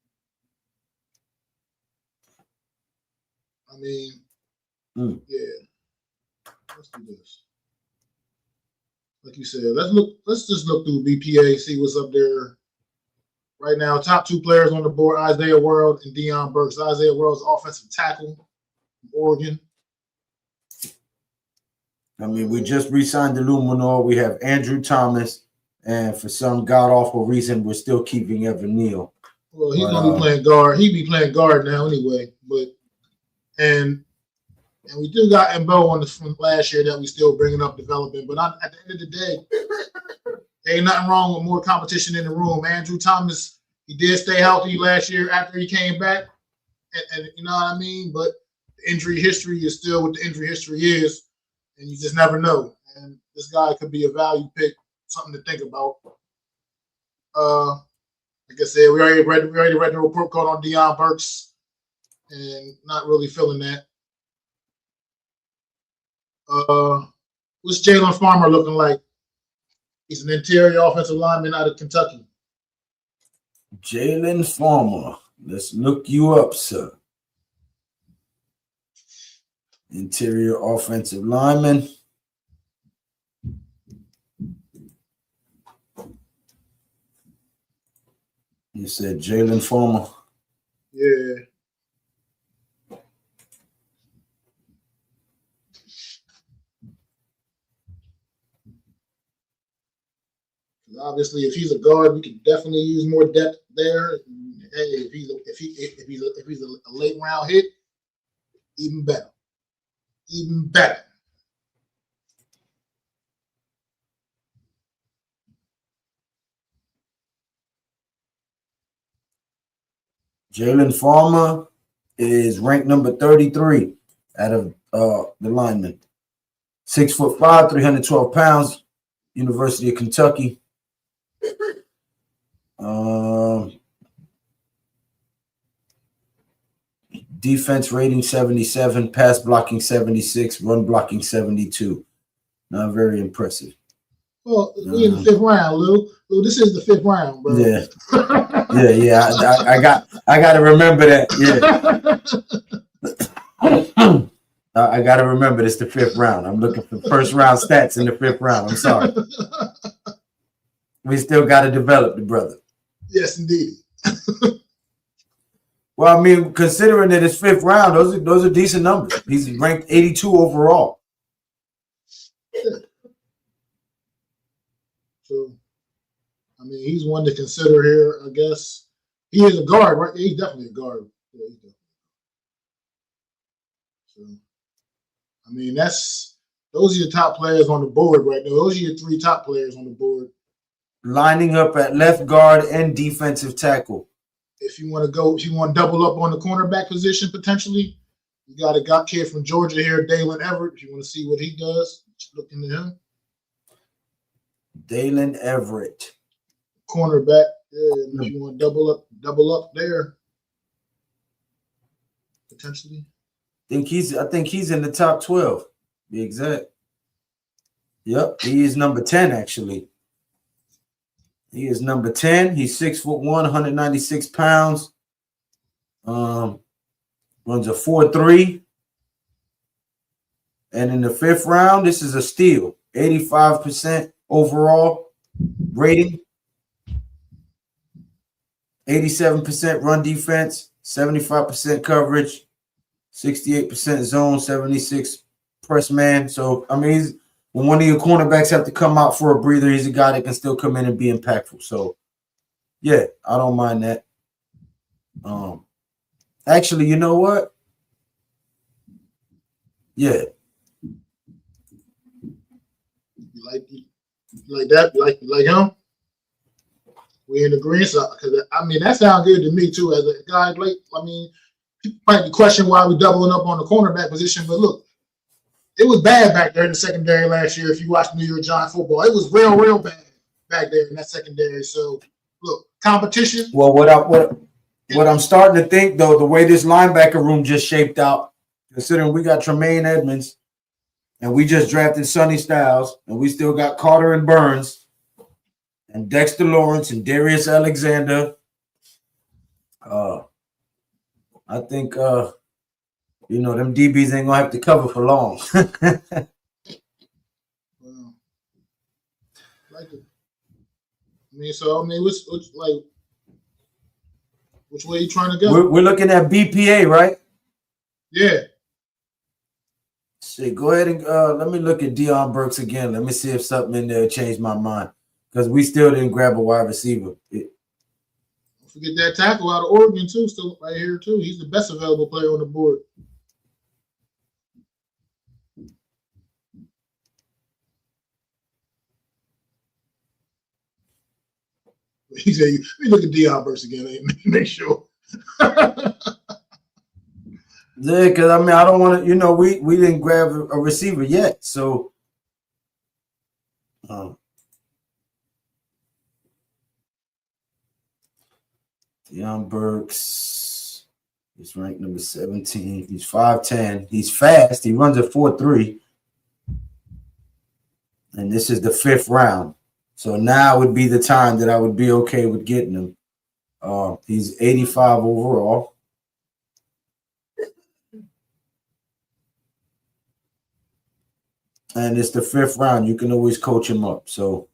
I mean, yeah. Let's do this. Like you said, let's just look through BPA, see what's up there. Right now, top 2 players on the board, Isaiah World and Deion Burks. Isaiah World's offensive tackle from Oregon. I mean, we just re-signed the Luminor. We have Andrew Thomas, and for some god-awful reason, we're still keeping Evan Neal. Well, he's going to be playing guard. He'd be playing guard now anyway. And we do got Mbo from last year that we still bringing up development. But at the end of the day, there ain't nothing wrong with more competition in the room. Andrew Thomas, he did stay healthy last year after he came back. And you know what I mean? But the injury history is still what the injury history is. And you just never know. And this guy could be a value pick, something to think about. Like I said, we already read the report card on Deion Burks. And not really feeling that. What's Jalen Farmer looking like? He's an interior offensive lineman out of Kentucky. Jalen Farmer. Let's look you up, sir. Interior offensive lineman. You said Jalen Farmer. Yeah. Obviously, if he's a guard, we could definitely use more depth there. Hey, if he's a late round hit, even better. Even better. Jalen Farmer is ranked number 33 out of the linemen. 6'5", 312 pounds, University of Kentucky. Defense rating 77, pass blocking 76, run blocking 72. Not very impressive. Well, we in the 5th round, Lou. Lou, this is the 5th round, bro. Yeah. I got to remember that. Yeah. I got to remember this the 5th round. I'm looking for first round stats in the 5th round. I'm sorry. We still got to develop the brother. Yes, indeed. Well, I mean, considering that it's 5th round, those are decent numbers. He's ranked 82 overall. Yeah. So, I mean, he's one to consider here, I guess. He is a guard, right? He's definitely a guard. Yeah, he's definitely. So, I mean, those are your top players on the board right now. Those are your 3 top players on the board. Lining up at left guard and defensive tackle. If you want to double up on the cornerback position potentially, you got a kid from Georgia here, Dalen Everett. If you want to see what he does, look into him. Dalen Everett, cornerback. Yeah, if you want to double up there potentially. I think he's in the top 12. Be exact. Yep, he is number 10 actually. He is number 10. He's 6'1", 196 pounds. Runs a 4.3. And in the 5th round, this is a steal. 85% overall rating. 87% run defense. 75% coverage. 68% zone. 76 press man. So, I mean, when one of your cornerbacks have to come out for a breather, he's a guy that can still come in and be impactful. So, yeah, I don't mind that. Actually, you know what? Yeah. You like that? You like him? We in agreement. Because I mean, that sounds good to me too. As a guy, like, I mean, people might question why we're doubling up on the cornerback position, but look. It was bad back there in the secondary last year. If you watched New York Giants football, it was real bad. back there in that secondary. So look, competition. Well, what I'm starting to think though, the way this linebacker room just shaped out, considering we got Tremaine Edmonds, and we just drafted Sonny Styles, and we still got Carter and Burns, and Dexter Lawrence and Darius Alexander. I think them DBs ain't gonna have to cover for long. Well, like it. which way you trying to go? We're looking at BPA, right? Yeah. Shit, go ahead and let me look at Deion Burks again. Let me see if something in there changed my mind, because we still didn't grab a wide receiver. Don't forget that tackle out of Oregon too, still right here too. He's the best available player on the board. He said, "Let me look at Deion Burks again. Make sure." Yeah, because I don't want to. We didn't grab a receiver yet, so. Deion Burks, he's ranked number 17. He's 5'10". He's fast. He runs a 4.3. And this is the 5th round. So now would be the time that I would be okay with getting him. He's 85 overall. And it's the 5th round. You can always coach him up. So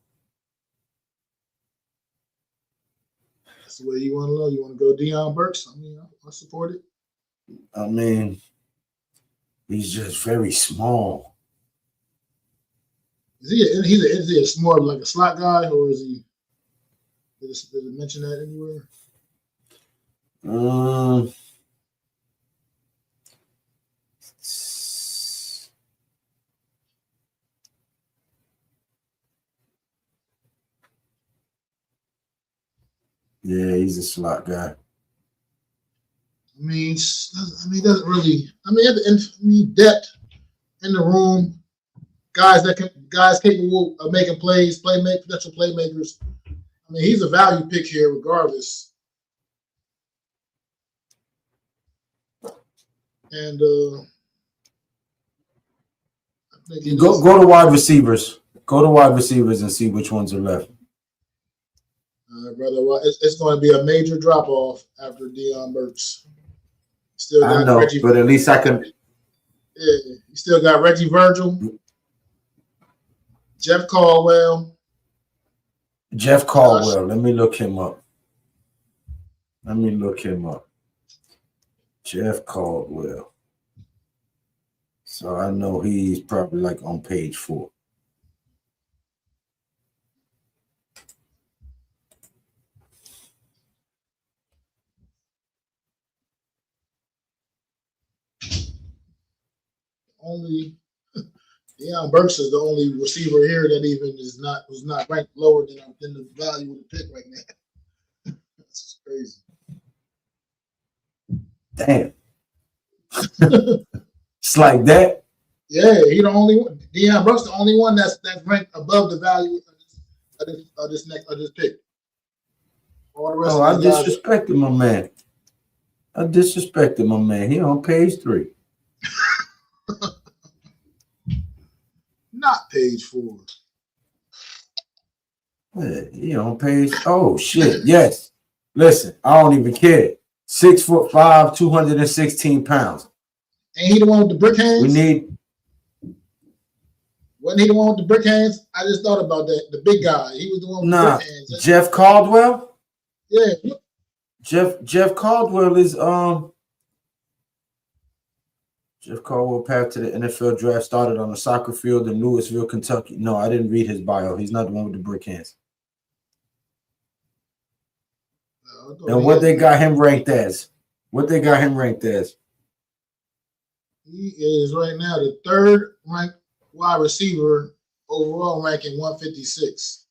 that's the way you want to go. You want to go Deion Burks? I support it. He's just very small. Is he more like a slot guy, or is he? Did it mention that anywhere? Yeah, he's a slot guy. Doesn't really. At the end, depth in the room, guys capable of making plays, potential playmakers. He's a value pick here, regardless. And go to wide receivers. Go to wide receivers and see which ones are left. Brother, well, it's going to be a major drop off after Deion Burks. Still got Reggie, but at least I can. Yeah, you still got Reggie Virgil, Jeff Caldwell. Let me look him up. Jeff Caldwell. So I know he's probably like on page 4. Deion Burks is the only receiver here that even was not ranked lower than the value of the pick right now. That's crazy. Damn. It's like that. Yeah, he the only one. Deion Burks the only one that's ranked above the value of this pick. All the rest I disrespected my man. He on page 3. Not page 4. Yeah, he on page. Oh shit! Yes. Listen, I don't even care. 6'5", 216 pounds. Ain't he the one with the brick hands? Wasn't he the one with the brick hands? I just thought about that. The big guy. He was the one with the brick hands. Jeff Caldwell? Yeah. Jeff Caldwell is Jeff Caldwell path to the NFL draft started on a soccer field in Louisville, Kentucky. No, I didn't read his bio. He's not the one with the brick hands. And what they got him ranked as? He is right now the 3rd ranked wide receiver overall, ranking 156.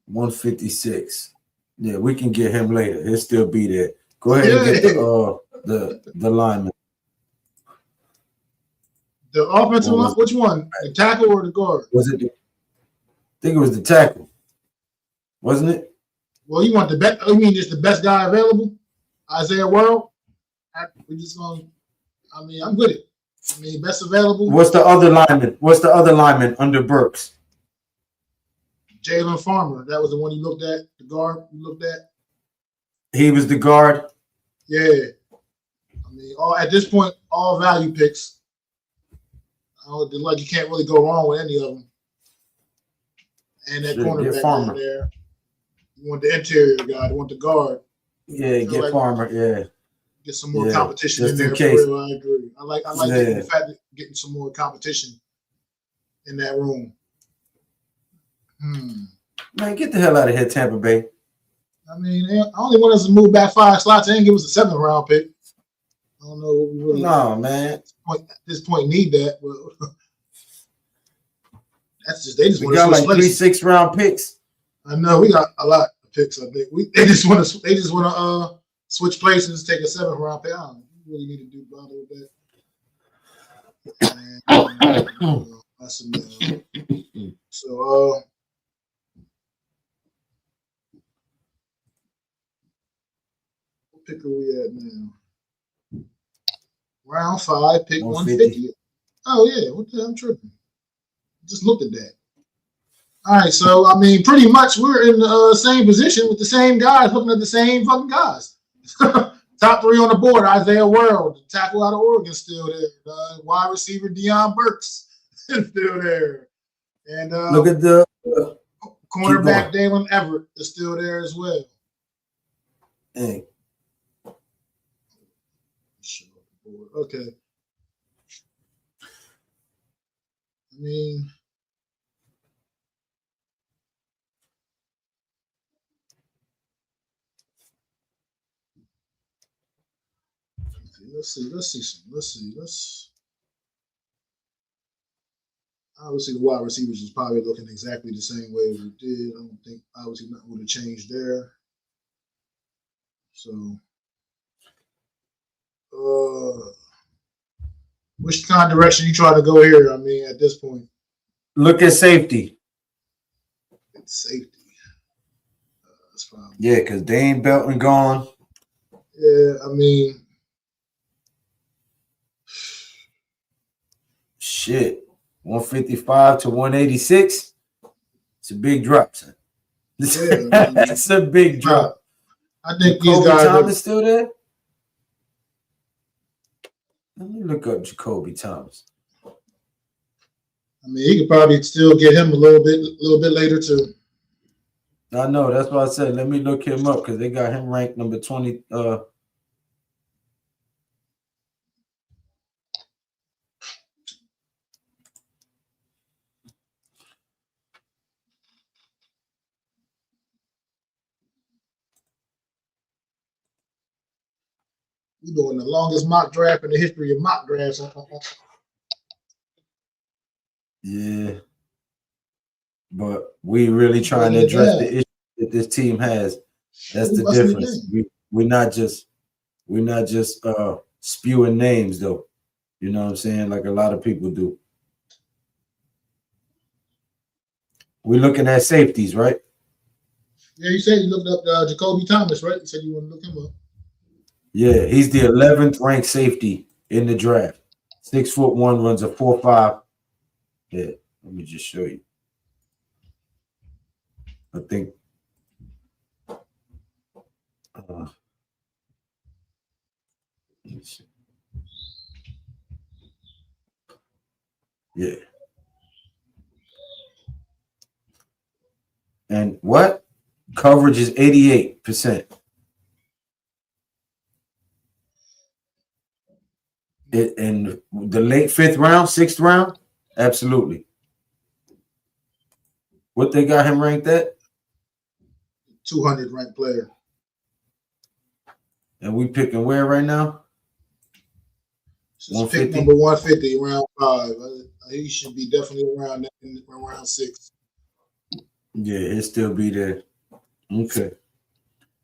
156. Yeah, we can get him later. He'll still be there. Go ahead and get the lineman. The offensive one? Which one? The tackle or the guard? Was it think it was the tackle, wasn't it? Well, you want the best? You mean just the best guy available? Isaiah World. We just gonna. I mean, I'm with it. I mean, best available. What's the other lineman? What's the other lineman under Burks? Jalen Farmer. That was the one you looked at. The guard you looked at. He was the guard. Yeah. I mean, at this point, all value picks. Like you can't really go wrong with any of them. And that cornerback down there. You want the interior guy. You want the guard. Yeah, get like Farmer. Yeah. Get some more competition in there. For real, I agree. I like the fact that getting some more competition in that room. Man, get the hell out of here, Tampa Bay. I mean, I only want us to move back 5 slots. They didn't give us a 7th round pick. I don't know what we really. No, man. At this point, need that, but that's just they just want to switch like 3 6th-round picks. I know we got a lot of picks. I think they just want to switch places, take a 7th round pick. I don't really need to do bother with that. That's enough. So what pick are we at now? Round 5, pick 150. Oh yeah, what the hell? I'm tripping. Just looked at that. All right, so I mean, pretty much we're in the same position with the same guys, looking at the same fucking guys. Top 3 on the board: Isaiah World, the tackle out of Oregon, still there. Wide receiver Deion Burks is still there, and look at the cornerback Dalen Everett is still there as well. Hey. Okay. I mean, let's see. Obviously, the wide receivers is probably looking exactly the same way as we did. I don't think obviously nothing would have changed there. So, which kind of direction you try to go here? I mean, at this point, look at safety. It's safety. That's probably because Dane Belton gone. Yeah, I mean, shit, 155 to 186. It's a big drop, son. That's a big drop. I think these guys Thomas still there. Let me look up Jacoby Thomas. I mean, he could probably still get him a little bit later too. I know. That's why I said let me look him up because they got him ranked number 20. We're doing the longest mock draft in the history of mock drafts. Yeah. But we really trying to address the issue that this team has. That's the difference. We're not just spewing names though. You know what I'm saying? Like a lot of people do. We're looking at safeties, right? Yeah, you said you looked up Jacoby Thomas, right? You said you want to look him up. Yeah, he's the 11th ranked safety in the draft. 6'1", runs a 4.5. Yeah, let me just show you. I think. Let me see. Yeah. And what? Coverage is 88%. In the late 5th round, 6th round, absolutely. What they got him ranked at? 200 ranked player. And we picking where right now? Pick number 150, round 5. He should be definitely around that in round 6. Yeah, he'll still be there. Okay.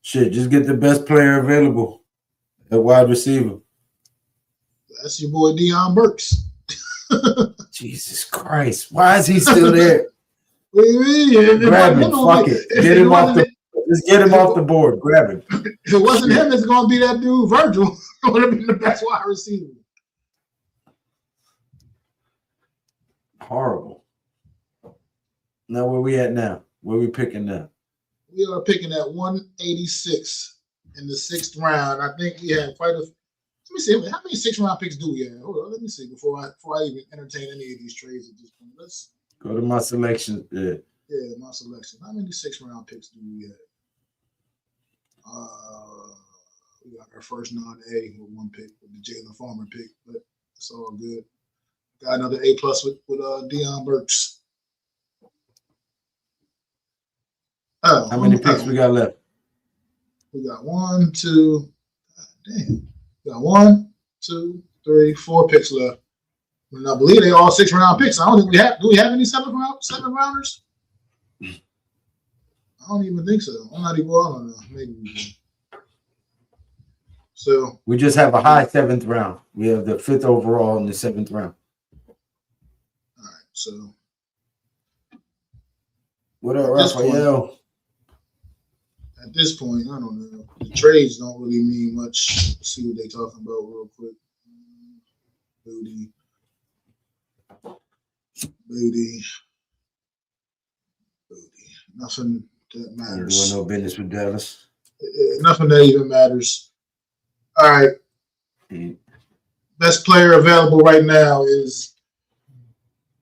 Shit, just get the best player available at wide receiver. That's your boy Deion Burks. Jesus Christ. Why is he still there? What do you mean? Grab him. Fuck it. Get him off the. Just get him off the board. Grab him. If it wasn't him, it's going to be that dude, Virgil. Would have been the best wide receiver. Horrible. Now where we at now? Where we picking now? We are picking at 186 in the 6th round. I think we have quite a. Let me see. How many 6th-round picks do we have? Hold on. Let me see before I even entertain any of these trades at this point. Let's go to my selection. Yeah. Yeah, my selection. How many 6th-round picks do we have? We got our first non-A with 1 pick with the Jalen Farmer pick, but it's all good. Got another A+ with Deion Burks. Oh, how many picks we got left? We got 1, 2. Damn. We got 1, 2, 3, 4 picks left. And I believe they all 6th-round picks. I don't think we have. Do we have any 7th-rounders? I don't even think so. I'm not even. I don't know. Maybe we do. So we just have a high 7th round. We have the 5th overall in the 7th round. All right. So what up, Raphael? At this point, I don't know. The trades don't really mean much. Let's see what they're talking about real quick. Booty. Nothing that matters. Doing no business with Dallas. Nothing that even matters. All right. Best player available right now is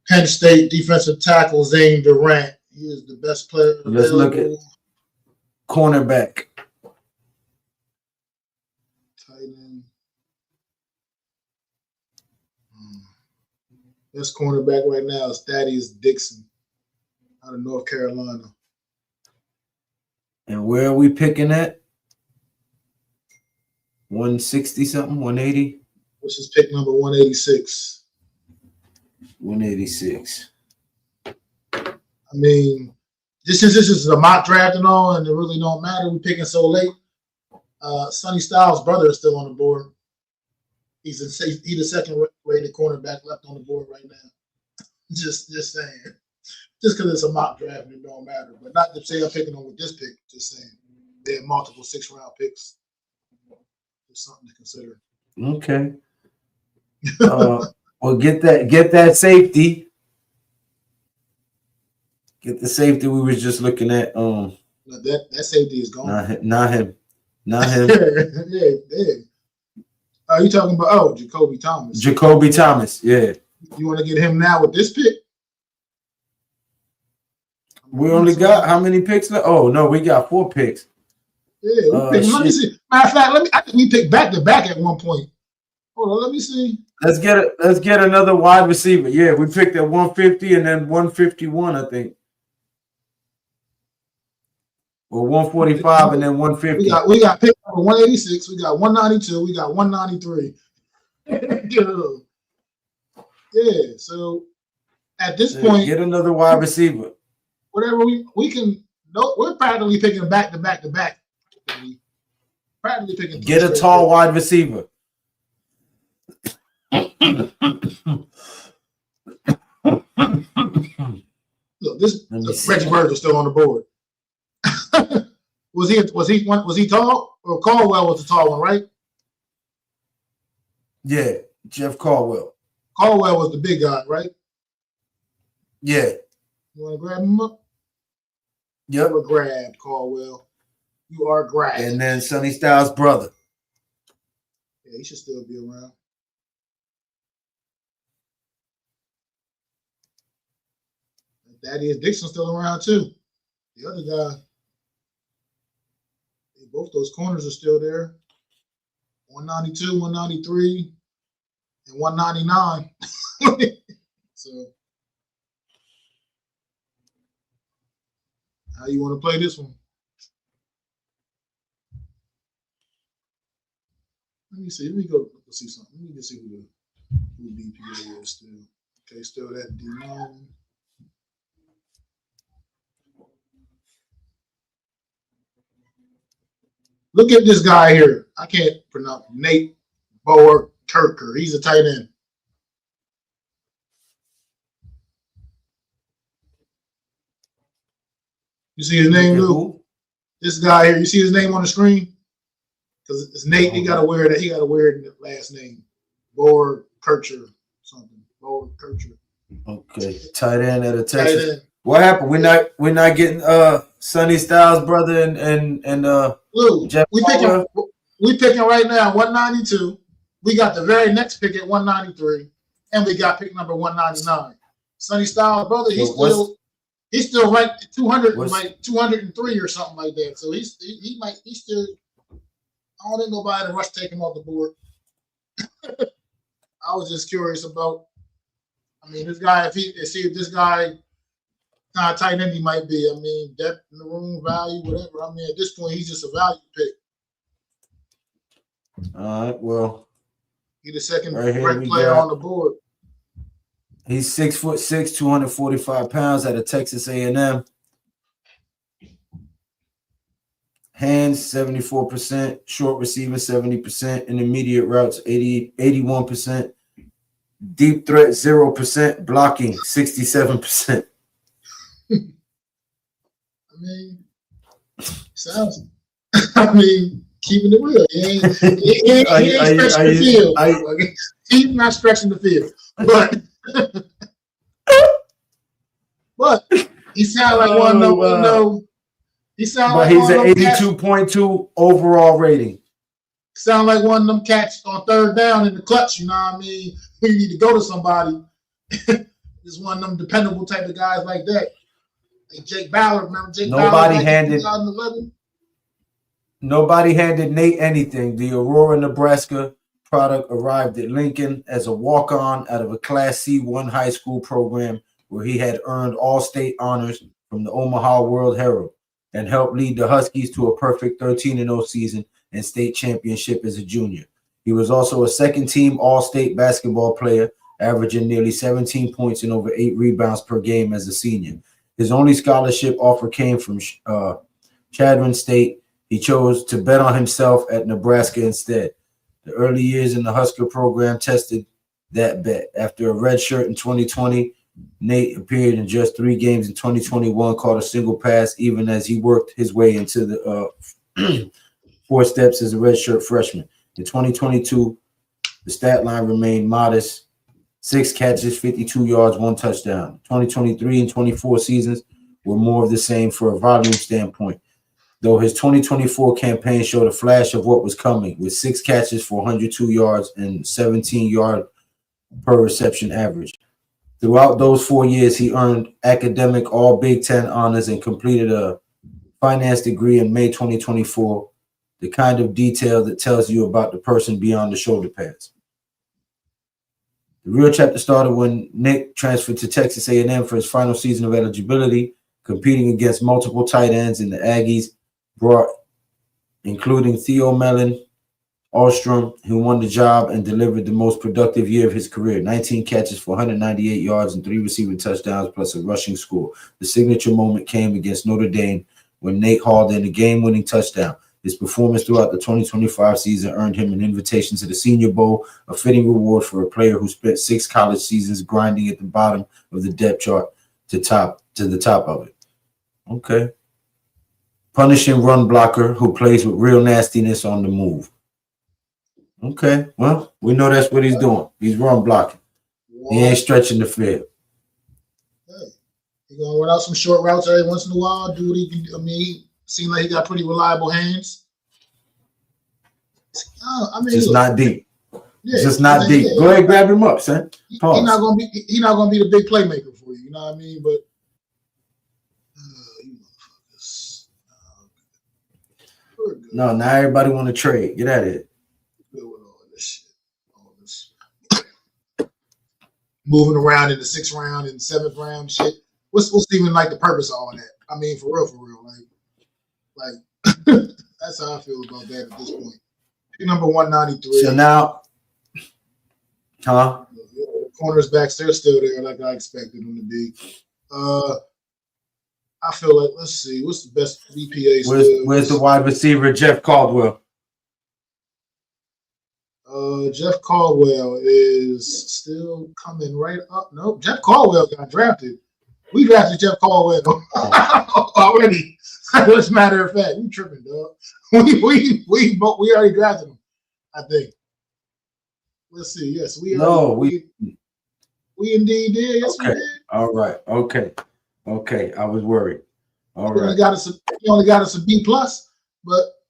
Penn State defensive tackle Zane Durant. He is the best player available. Let's look at cornerback. Tight end. Best cornerback right now is Thaddeus Dixon out of North Carolina. And where are we picking at? 160 something, 180? This is pick number 186. 186. I mean, just since this is a mock draft and all, and it really don't matter, we're picking so late. Sonny Styles' brother is still on the board. He's the 2nd-rated cornerback left on the board right now. Just saying. Just because it's a mock draft and it don't matter. But not to say I'm picking them with this pick. Just saying. They have multiple 6th-round picks. It's something to consider. Okay. Well, get that safety. Get the safety we was just looking at. That safety is gone. Not him. yeah. Are you talking about Jacoby Thomas? Jacoby Thomas, yeah. You want to get him now with this pick? We only got how many picks left? Oh no, we got 4 picks. Yeah, let me see. Matter of fact, I think we picked back to back at one point. Hold on, let me see. Let's get another wide receiver. Yeah, we picked at 150 and then 151, I think. Or 145 and then 150. We got pick number 186. We got 192. We got 193. Yeah. So at this point, get another wide receiver. Whatever we can. No, we're practically picking back to back to back. Practically picking. Get a tall wide receiver. Look, Reggie Bird is still on the board. Was he tall? Or Caldwell was the tall one, right? Yeah, Jeff Caldwell. Caldwell was the big guy, right? Yeah. You want to grab him up? Yep. You are grabbed, Caldwell. You are grabbed. And then Sonny Styles' brother. Yeah, he should still be around. Thaddeus Dixon's still around too. The other guy. Both those corners are still there. 192, 193, and 199. So, how you want to play this one? Let me see. Let me go see something. Let me just see who DPA is still. Okay, still that D9. Look at this guy here. I can't pronounce Nate Boer Kirker. He's a tight end. You see his name, Lou? Who? This guy here. You see his name on the screen? Because it's Nate. He got to wear that. He got to wear the last name. Board Kircher. Something. Board Kircher. Okay. Tight end at a Tight Texas. end. What happened? We're not getting Sonny Styles' brother and Lou, Jeff we picking right now 192. We got the very next pick at 193, and we got pick number 199. Sonny Styles' brother, he's still ranked 200, like 203 or something like that. So he's still. I don't think nobody in a rush to take him off the board. I was just curious about. I mean, this guy. See if this guy kind of tight end he might be. I mean, depth in the room, value, whatever. I mean, at this point, he's just a value pick. All right. Well, he's the second ranked player on the board. He's 6'6", 245 pounds out of Texas A&M. Hands 74%, short receiving 70%, intermediate routes 81%, deep threat 0%, blocking 67%. I mean, sounds. I mean, keeping it real. He ain't stretching the field. He's not stretching the field, but he sounds like one of them. He sounds like he's an 82.2 overall rating. Sound like one of them cats on third down in the clutch. You know what I mean? You need to go to somebody. Just one of them dependable type of guys like that. Like Jake Ballard, remember Jake Ballard? Nobody handed Nate anything. The Aurora, Nebraska product arrived at Lincoln as a walk-on out of a Class C1 high school program where he had earned all-state honors from the Omaha World Herald and helped lead the Huskies to a perfect 13-0 season and state championship as a junior. He was also a second-team all-state basketball player, averaging nearly 17 points and over 8 rebounds per game as a senior. His only scholarship offer came from Chadron State. He chose to bet on himself at Nebraska instead. The early years in the Husker program tested that bet. After a red shirt in 2020, Nate appeared in just 3 games in 2021, caught a single pass, even as he worked his way into the 4 steps as a redshirt freshman. In 2022, the stat line remained modest: 6 catches, 52 yards, 1 touchdown. 2023 and 24 seasons were more of the same for a volume standpoint, though his 2024 campaign showed a flash of what was coming, with 6 catches for 102 yards and 17-yard per reception average. Throughout those 4 years, he earned academic all Big Ten honors and completed a finance degree in May 2024, the kind of detail that tells you about the person beyond the shoulder pads. The real chapter started when Nick transferred to Texas A&M for his final season of eligibility, competing against multiple tight ends in the Aggies brought, including Theo Mellon, Ostrom, who won the job and delivered the most productive year of his career: 19 catches for 198 yards and 3 receiving touchdowns plus a rushing score. The signature moment came against Notre Dame when Nate hauled in a game-winning touchdown. His performance throughout the 2025 season earned him an invitation to the Senior Bowl, a fitting reward for a player who spent 6 college seasons grinding at the bottom of the depth chart to the top of it. Okay. Punishing run blocker who plays with real nastiness on the move. Okay, well, we know that's what he's doing. He's run blocking. He ain't stretching the field. Hey, he's going to run out some short routes every once in a while, do what he can do. I mean, he seems like he got pretty reliable hands. Just not deep. Yeah, just not deep. Yeah. Go ahead, grab him up, son. Pause. He's not gonna be the big playmaker for you. You know what I mean? But you motherfuckers. No, now everybody want to trade. Get out of here. All this moving around in the 6th round and 7th round shit. What's even like the purpose of all that? I mean, for real. Like that's how I feel about that at this point. Number 193. So now, corners backs, they're still there like I expected them to be. I feel like, let's see, what's the best BPA? Where's the wide receiver, Jeff Caldwell? Jeff Caldwell is still coming right up. Nope, Jeff Caldwell got drafted. We drafted Jeff Caldwell already. As a matter of fact, we tripping, dog. We already drafted him, I think. Let's see. Yes, we indeed did. Yes, okay. we did. All right. Okay. Okay. I was worried. All right. He only got us a B plus, but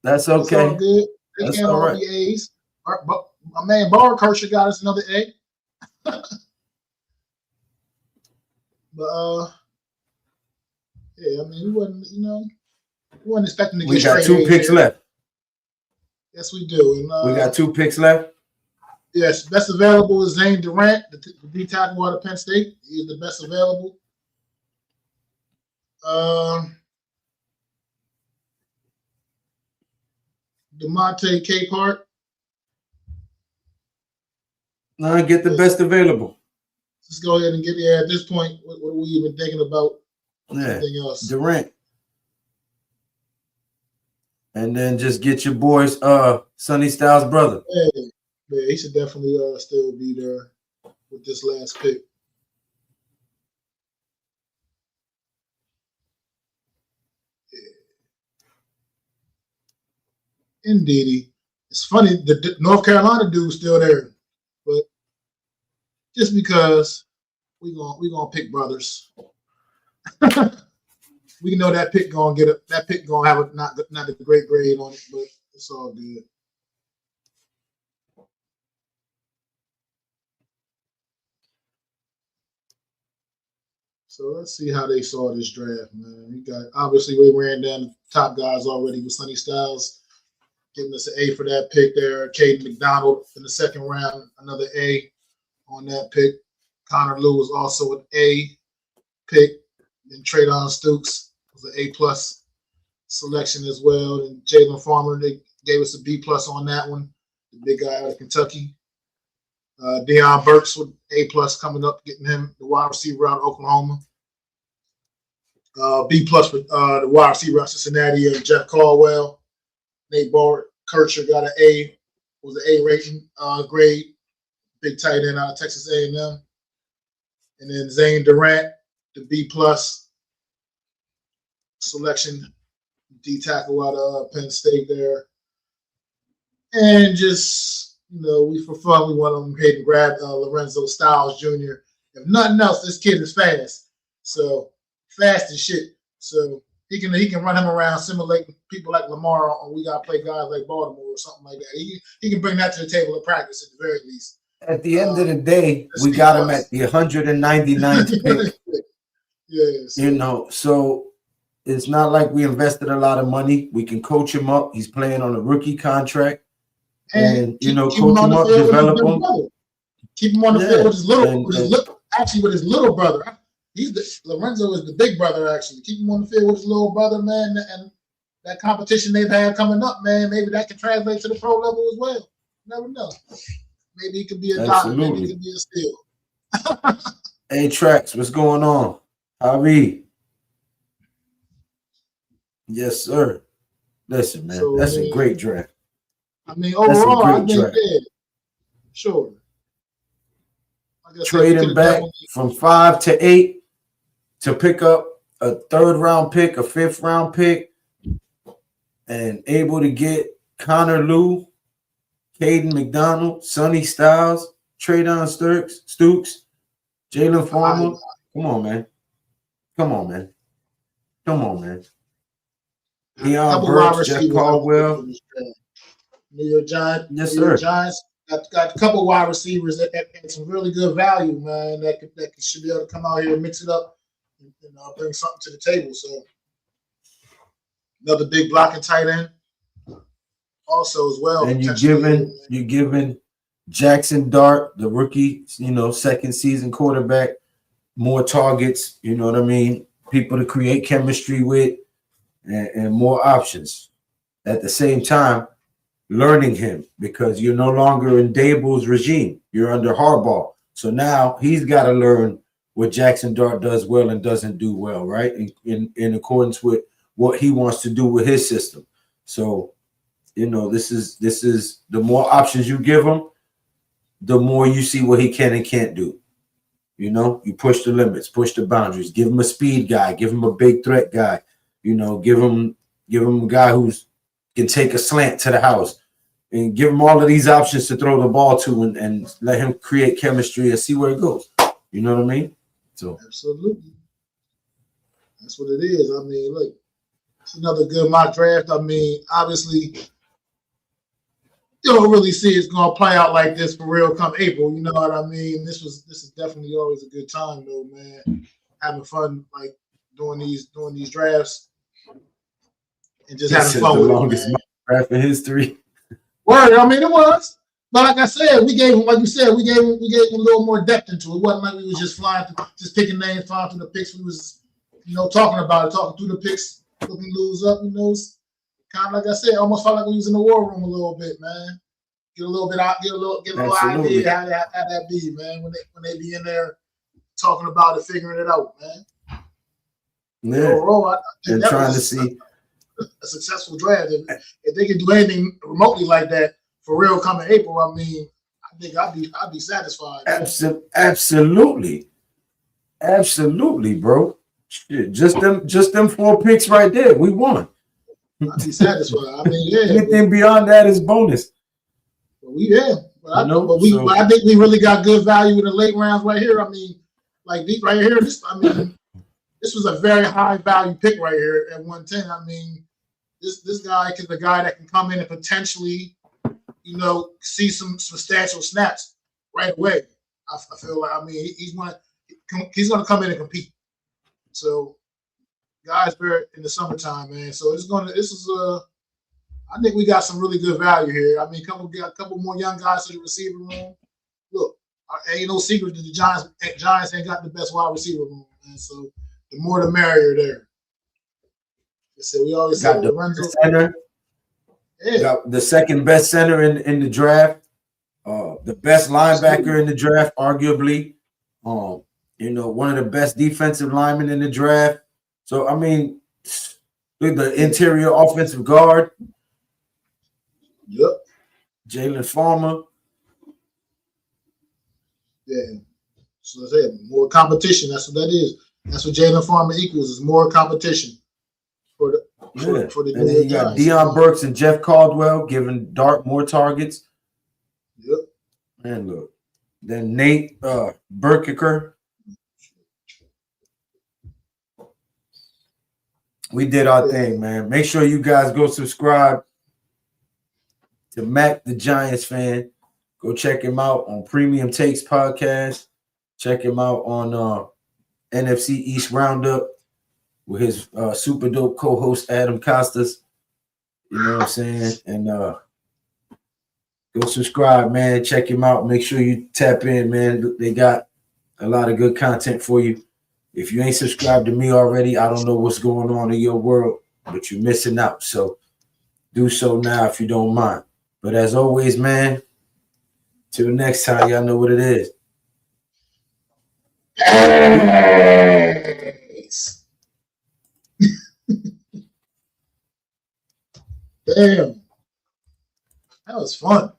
that's okay. It's all good. They That's can't all all right. be A's. My man Bar Kershaw got us another A. But yeah, I mean, we wasn't expecting to get. We got straight 2 A's picks there. left. Yes, we do. And, We got 2 picks left. Yes, best available is Zane Durant, the D tackle out of Penn State. He's the best available. DeMonte Capehart. No, get the best available. Let's go ahead and get there. At this point, what are we even thinking about? Yeah. Anything else? Durant. And then just get your boys, Sonny Styles' brother. Yeah, he should definitely still be there with this last pick. Yeah. Indeed. It's funny, the North Carolina dude's still there, but just because we gonna pick brothers. We know that pick gonna have not a great grade on it, but it's all good. So let's see how they saw this draft, man. We ran down the top guys already with Sonny Styles getting us an A for that pick there. Caden McDonald in the second round, another A on that pick. Connor Lew was also an A pick. Then Traydon Stukes was an A plus selection as well. And Jalen Farmer, they gave us a B plus on that one. The big guy out of Kentucky. Deion Burks with A plus coming up, getting him the wide receiver out of Oklahoma. B plus with the wide receiver out of Cincinnati and Jeff Caldwell. Nate Bart Kircher got an A, was an A rating grade. Big tight end out of Texas A&M. And then Zane Durant, the B plus selection, D tackle out of Penn State there. And just, we for fun, we went on ahead and grabbed Lorenzo Styles Jr. If nothing else, this kid is fast. So fast as shit. So he can run him around, simulating people like Lamar, or we gotta play guys like Baltimore or something like that. He can bring that to the table of practice at the very least. At the end of the day, we got him at the 199th pick. Yes. So it's not like we invested a lot of money. We can coach him up. He's playing on a rookie contract. And coach him up, develop him. Keep him on the field with his little brother. Lorenzo is the big brother, actually. Keep him on the field with his little brother, man. And that competition they've had coming up, man, maybe that can translate to the pro level as well. You never know. Maybe he could be a doctor. Maybe he could be a steal. Hey, Trax, what's going on? Javi. Yes, sir. Listen, man, that's a great draft. I mean, overall, I think, sure. Trading back from 5 to 8 to pick up a 3rd round pick, a 5th round pick, and able to get Connor Lew, Caden McDonald, Sonny Styles, Traydon Stukes, Jalen Farmer. Come on, man. Deion Burks, Jeff Caldwell. New York Giants. Yes, New York Giants got a couple wide receivers that had some really good value, man. That should be able to come out here and mix it up and bring something to the table. So another big blocking tight end, also as well. And you're giving Jackson Dart, the rookie, 2nd season quarterback, more targets. You know what I mean? People to create chemistry with, and more options. At the same time, learning him, because you're no longer in Dable's regime. You're under Harbaugh. So now he's got to learn what Jackson Dart does well and doesn't do well, right? In accordance with what he wants to do with his system. So, this is the more options you give him, the more you see what he can and can't do. You know, you push the limits, push the boundaries. Give him a speed guy, give him a big threat guy. You know, give him a guy who's can take a slant to the house, and give him all of these options to throw the ball to, and let him create chemistry and see where it goes. You know what I mean? So absolutely, that's what it is. I mean, look, it's another good mock draft. I mean, obviously, you don't really see it's gonna play out like this for real come April. You know what I mean? This is definitely always a good time though, man. Having fun like doing these drafts and just having this is fun the with longest it, man. draft in history. Word, I mean it was. But like I said, we gave him, like you said, we gave him a little more depth into it. It wasn't like we was just flying through, just picking names, flying through the picks. We was, talking about it, talking through the picks, looking lose up, kind of like I said, almost felt like we was in the war room a little bit, man. Get a little Absolutely. idea how that be, man, when they be in there talking about it, figuring it out, man. Yeah. Overall, I think And that trying to was see a successful draft. If they could do anything remotely like that for real coming April, I mean, I think I'd be satisfied. absolutely, bro. Shit, just them 4 picks right there. We won. I'd be satisfied. I mean, yeah. Anything beyond that is bonus. I think we really got good value in the late rounds right here. I mean, like right here, this was a very high value pick right here at 110. I mean, this guy is the guy that can come in and potentially, see some substantial snaps right away. I feel like, I mean, he's gonna come in and compete. So, guys, we're in the summertime, man. So I think we got some really good value here. I mean, a couple more young guys to the receiver room. Look, ain't no secret that the Giants ain't got the best wide receiver room, man. So the more the merrier there. So we always got the Lorenzo center. Yeah. Got the second best center in the draft. The best linebacker in the draft, arguably. One of the best defensive linemen in the draft. So I mean, the interior offensive guard. Yep. Jalen Farmer. Yeah. So I said more competition. That's what that is. That's what Jalen Farmer equals, is more competition for the and then you got Deion Burks and Jeff Caldwell giving Dart more targets. Yep. And look. Then Nate Burkicker. We did our thing, man. Make sure you guys go subscribe to Mac the Giants fan. Go check him out on Premium Takes Podcast. Check him out on NFC East Roundup with his super dope co-host Adam Costas. You know what I'm saying? And go subscribe, man. Check him out. Make sure you tap in, man. They got a lot of good content for you. If you ain't subscribed to me already, I don't know what's going on in your world, but you're missing out. So do so now if you don't mind. But as always, man, till next time, y'all know what it is. Damn. That was fun.